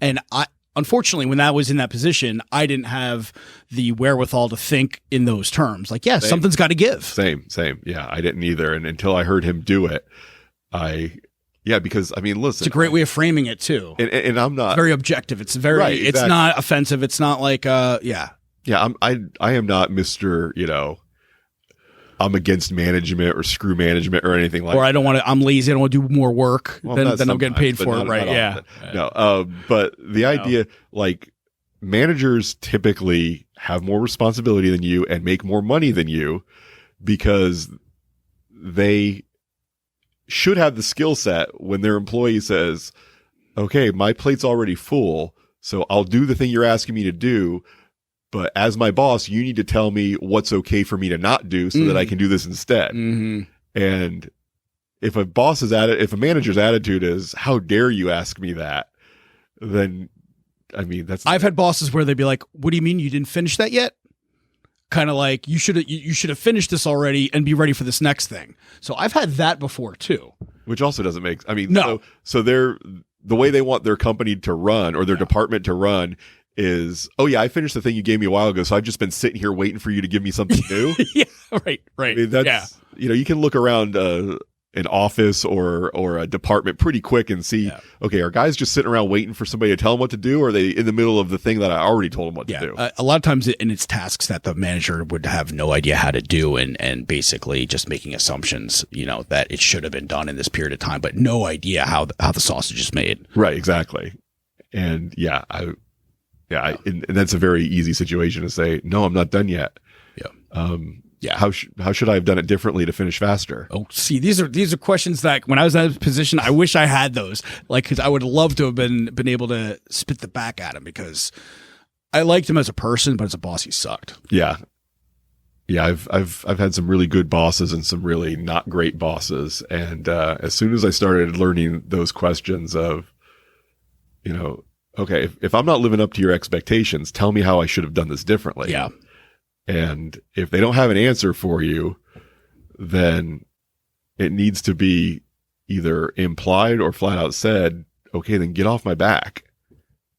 and I unfortunately, when I was in that position, I didn't have the wherewithal to think in those terms. Like, yeah, something's got to give. Same. Yeah, I didn't either. And until I heard him do it, because I mean, listen, it's a great way of framing it too. And I'm not it's very objective. It's very, right, exactly. It's not offensive. It's not like, yeah. I am not Mr. I'm against management or screw management or anything like that. Or I don't want to, I'm lazy. I don't want to do more work than I'm getting paid for it. Right. Yeah. No. But the idea, like, managers typically have more responsibility than you and make more money than you because they should have the skill set when their employee says, "Okay, my plate's already full, so I'll do the thing you're asking me to do. But as my boss, you need to tell me what's okay for me to not do so that I can do this instead." Mm-hmm. And if a manager's attitude is, "How dare you ask me that?" then, I mean, I've had bosses where they'd be like, "What do you mean you didn't finish that yet?" Kind of like, you should have finished this already and be ready for this next thing. So I've had that before too. Which also doesn't make, I mean, no. So they're, the way they want their company to run or their department to run is, "Oh yeah, I finished the thing you gave me a while ago, so I've just been sitting here waiting for you to give me something new." Yeah, right. I mean, that's, you can look around an office or a department pretty quick and see, okay, are guys just sitting around waiting for somebody to tell them what to do, or are they in the middle of the thing that I already told them what to do? A lot of times it's tasks that the manager would have no idea how to do and basically just making assumptions, that it should have been done in this period of time, but no idea how the sausage is made. Right, exactly. And and that's a very easy situation to say, "No, I'm not done yet." Yeah. How should I have done it differently to finish faster? Oh, see, these are questions that when I was in that position, I wish I had those. Like, because I would love to have been able to spit the back at him, because I liked him as a person, but as a boss, he sucked. Yeah. I've had some really good bosses and some really not great bosses, and as soon as I started learning those questions of, okay, if I'm not living up to your expectations, tell me how I should have done this differently. Yeah. And if they don't have an answer for you, then it needs to be either implied or flat out said, "Okay, then get off my back."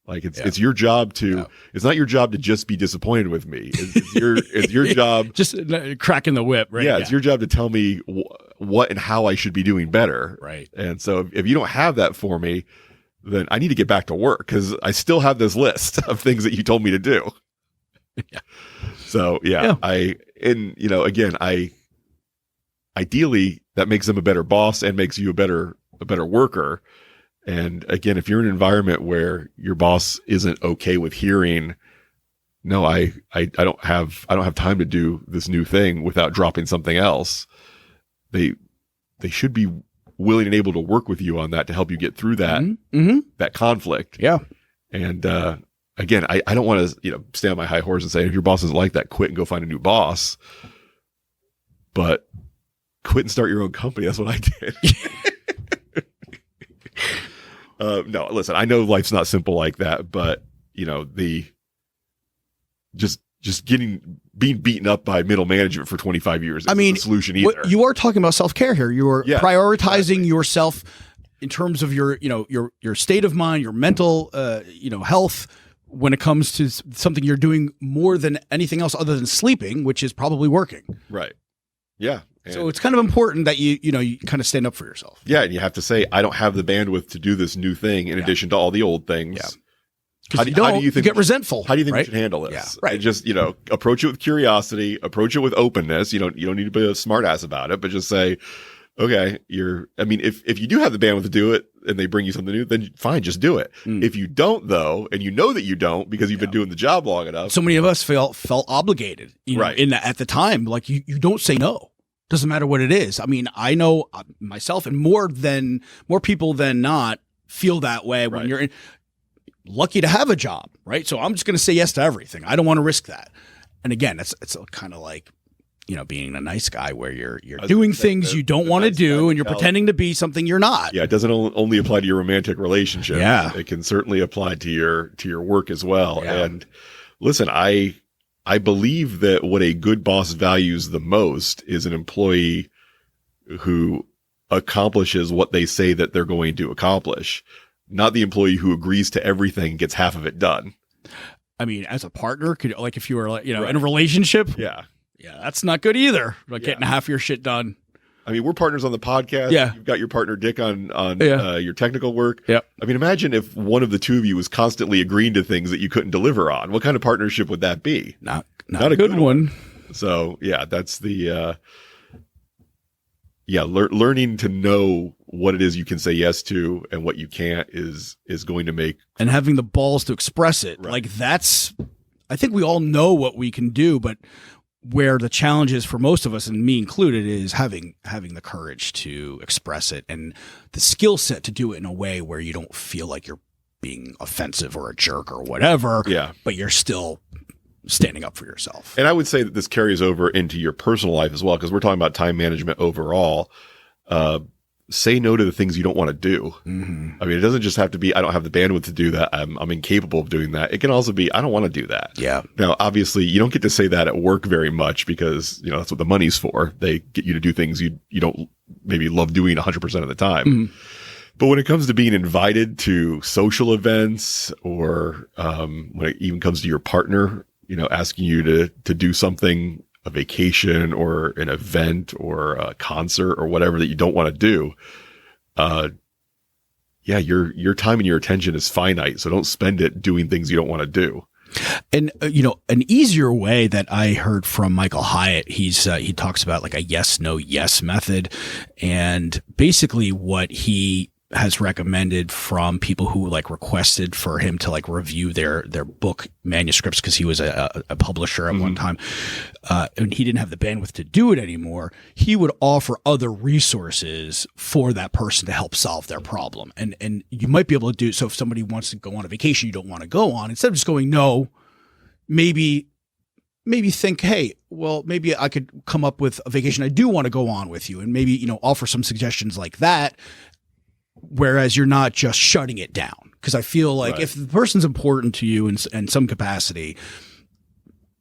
Like, it's your job to, it's not your job to just be disappointed with me. It's your job. Just cracking the whip, right? Yeah. It's your job to tell me what and how I should be doing better. Right. And so if you don't have that for me, then I need to get back to work, because I still have this list of things that you told me to do. Yeah. So ideally that makes them a better boss and makes you a better worker. And again, if you're in an environment where your boss isn't okay with hearing, "No, I don't have time to do this new thing without dropping something else," they should be willing and able to work with you on that to help you get through that that conflict. Yeah. And again, I don't want to stay on my high horse and say, if your boss doesn't like that, quit and go find a new boss. But quit and start your own company. That's what I did. No, listen, I know life's not simple like that, but being beaten up by middle management for 25 years isn't the solution either. You are talking about self-care here. You are prioritizing yourself in terms of your state of mind, your mental, health, when it comes to something you're doing more than anything else other than sleeping, which is probably working. Right. Yeah. And so it's kind of important that you kind of stand up for yourself. Yeah. And you have to say, I don't have the bandwidth to do this new thing in addition to all the old things. Yeah. How do you think you get resentful? How do you think we should handle this? Yeah, right. And just, approach it with curiosity, approach it with openness. You don't need to be a smart ass about it, but just say, okay, if you do have the bandwidth to do it and they bring you something new, then fine, just do it. If you don't, though, and you know that you don't because you've been doing the job long enough. So many of us felt obligated, at the time. Like, you don't say no Doesn't matter what it is. I mean, I know myself, and more people than not feel that way when you're lucky to have a job, right? So I'm just going to say yes to everything. I don't want to risk that. And again, it's kind of like, being a nice guy where you're doing things you don't want to do and you're pretending to be something you're not. Yeah, it doesn't only apply to your romantic relationship. Yeah. It can certainly apply to your work as well. Yeah. And listen, I believe that what a good boss values the most is an employee who accomplishes what they say that they're going to accomplish, not the employee who agrees to everything and gets half of it done. I mean, as a partner, if you were in a relationship, yeah, that's not good either. Like getting half your shit done. I mean, we're partners on the podcast. Yeah. You've got your partner Dick on your technical work. Yep. I mean, imagine if one of the two of you was constantly agreeing to things that you couldn't deliver on. What kind of partnership would that be? Not a good one. So yeah, that's the learning to know what it is you can say yes to and what you can't is going to make, and having the balls to express it. Right. Like I think we all know what we can do, but where the challenge is for most of us, and me included, is having the courage to express it and the skill set to do it in a way where you don't feel like you're being offensive or a jerk or whatever. Yeah. But you're still standing up for yourself. And I would say that this carries over into your personal life as well, because we're talking about time management overall. Say no to the things you don't want to do. Mm-hmm. I mean, it doesn't just have to be, I don't have the bandwidth to do that. I'm incapable of doing that. It can also be, I don't want to do that. Yeah. Now, obviously, you don't get to say that at work very much because, that's what the money's for. They get you to do things you don't maybe love doing 100% of the time. Mm-hmm. But when it comes to being invited to social events or when it even comes to your partner, asking you to do something, a vacation or an event or a concert or whatever that you don't want to do, your time and your attention is finite. So don't spend it doing things you don't want to do. And, an easier way that I heard from Michael Hyatt, he talks about like a yes, no, yes method. And basically what he has recommended from people who like requested for him to like review their book manuscripts, because he was a publisher at one time, and he didn't have the bandwidth to do it anymore. He would offer other resources for that person to help solve their problem, and you might be able to do so if somebody wants to go on a vacation you don't want to go on, instead of just going no, maybe think, hey, well, maybe I could come up with a vacation I do want to go on with you, and maybe offer some suggestions like that. Whereas you're not just shutting it down. Because I feel like if the person's important to you in some capacity,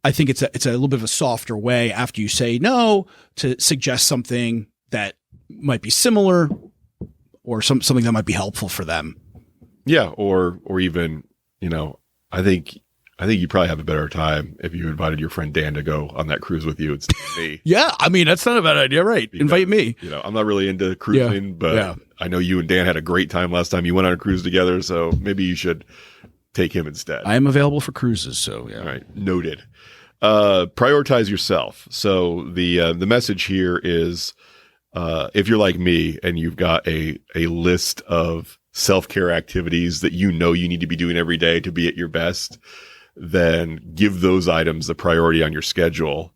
I think it's a little bit of a softer way after you say no to suggest something that might be similar or something that might be helpful for them. Yeah. Or even, I think you probably have a better time if you invited your friend Dan to go on that cruise with you instead of me. Yeah. I mean, that's not a bad idea, right? Because, invite me. I'm not really into cruising, but I know you and Dan had a great time last time you went on a cruise together. So maybe you should take him instead. I am available for cruises. So yeah. All right. Noted. Prioritize yourself. So the message here is, if you're like me and you've got a list of self-care activities that you need to be doing every day to be at your best, then give those items the priority on your schedule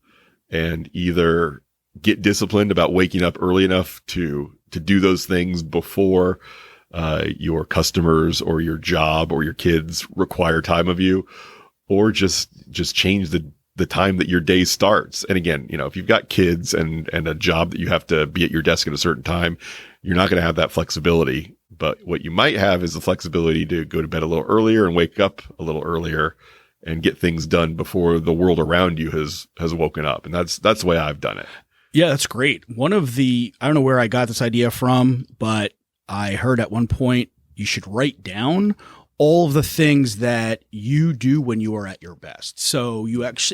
and either get disciplined about waking up early enough to do those things before your customers or your job or your kids require time of you, or just change the time that your day starts. And again, if you've got kids and a job that you have to be at your desk at a certain time, you're not going to have that flexibility. But what you might have is the flexibility to go to bed a little earlier and wake up a little earlier and get things done before the world around you has woken up. And that's the way I've done it. Yeah, that's great. I don't know where I got this idea from, but I heard at one point you should write down all of the things that you do when you are at your best. So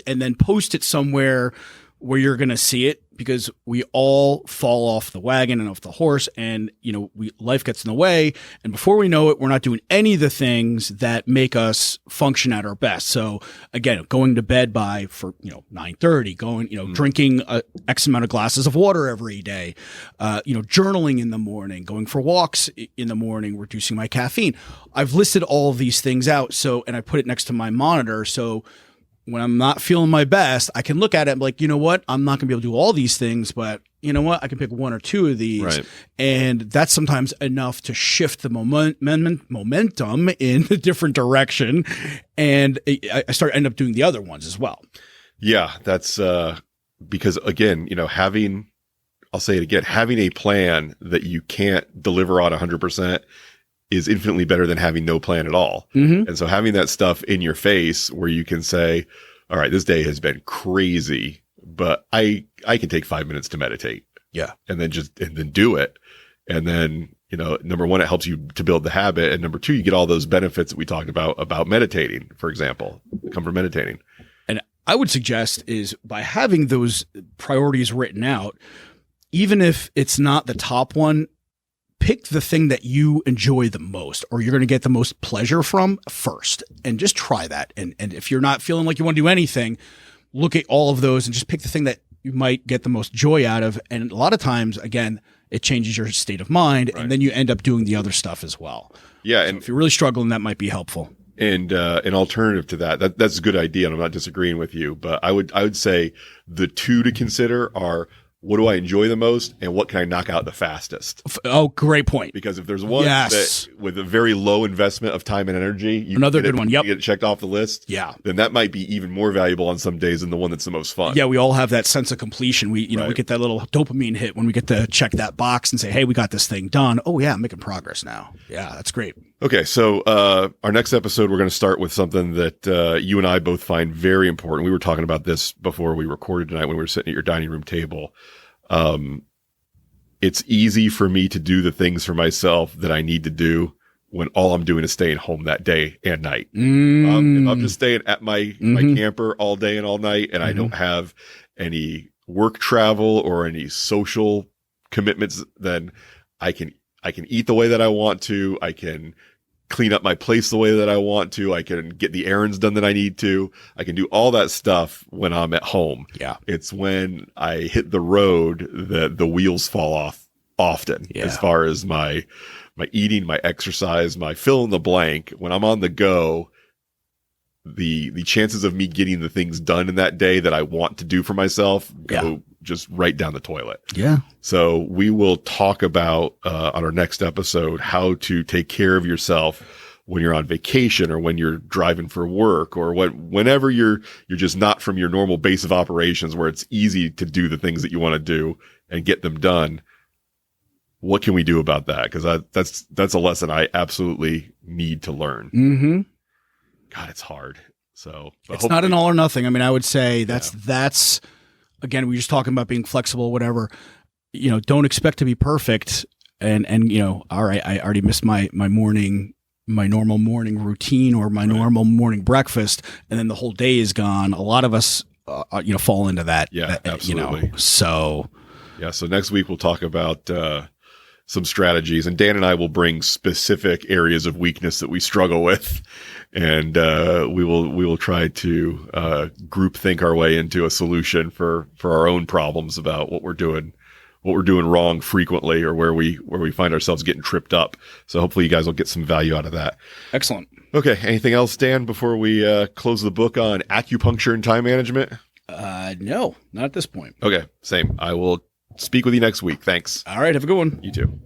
and then post it somewhere where you're going to see it, because we all fall off the wagon and off the horse, and life gets in the way, and before we know it, we're not doing any of the things that make us function at our best. So again, going to bed by 9:30, drinking X amount of glasses of water every day, journaling in the morning, going for walks in the morning, reducing my caffeine. I've listed all of these things out, and I put it next to my monitor. So when I'm not feeling my best, I can look at it and be like, you know what? I'm not going to be able to do all these things, but you know what? I can pick one or two of these. Right. And that's sometimes enough to shift the momentum in a different direction. And I end up doing the other ones as well. Yeah, that's because, again, I'll say it again, having a plan that you can't deliver on 100% is infinitely better than having no plan at all. Mm-hmm. And so having that stuff in your face where you can say, all right, this day has been crazy, but I can take 5 minutes to meditate. Yeah. And then do it. And then, number one, it helps you to build the habit. And number two, you get all those benefits that we talked about meditating, for example, come from meditating. And I would suggest is by having those priorities written out, even if it's not the top one, pick the thing that you enjoy the most or you're going to get the most pleasure from first and just try that. And if you're not feeling like you want to do anything, look at all of those and just pick the thing that you might get the most joy out of. And a lot of times, again, it changes your state of mind, right. And then you end up doing the other stuff as well. Yeah. So and if you're really struggling, that might be helpful. And an alternative to that's a good idea. And I'm not disagreeing with you, but I would say the two to consider are, what do I enjoy the most and what can I knock out the fastest? Oh, great point. Because if there's one that with a very low investment of time and energy, another good one. Yep. You get it checked off the list. Yeah. Then that might be even more valuable on some days than the one that's the most fun. Yeah. We all have that sense of completion. We get that little dopamine hit when we get to check that box and say, hey, we got this thing done. Oh yeah. I'm making progress now. Yeah. That's great. Okay. So, our next episode, we're going to start with something that, you and I both find very important. We were talking about this before we recorded tonight when we were sitting at your dining room table. It's easy for me to do the things for myself that I need to do when all I'm doing is staying home that day and night. If I'm just staying at my camper all day and all night and I don't have any work travel or any social commitments, then I can eat the way that I want to. I can clean up my place the way that I want to. I can get the errands done that I need to. I can do all that stuff when I'm at home. Yeah. It's when I hit the road that the wheels fall off often, as far as my eating, my exercise, my fill in the blank. When I'm on the go, the chances of me getting the things done in that day that I want to do for myself go just right down the toilet. Yeah. So we will talk about on our next episode how to take care of yourself when you're on vacation or when you're driving for work or whenever you're just not from your normal base of operations where it's easy to do the things that you want to do and get them done. What can we do about that? Because that's a lesson I absolutely need to learn. Mm-hmm. God, it's hard. So it's not an all or nothing. I mean, I would say that's again, we're just talking about being flexible, whatever. Don't expect to be perfect. And all right, I already missed my normal morning routine or my normal morning breakfast, and then the whole day is gone. A lot of us, fall into that. Yeah, absolutely. So next week we'll talk about some strategies, and Dan and I will bring specific areas of weakness that we struggle with, and we will try to group think our way into a solution for our own problems about what we're doing wrong frequently, or where we find ourselves getting tripped up. So hopefully you guys will get some value out of that. Excellent. Okay. Anything else, Dan, before we close the book on acupuncture and time management? No, not at this point. Okay. Same. I will speak with you next week. Thanks. All right. Have a good one. You too.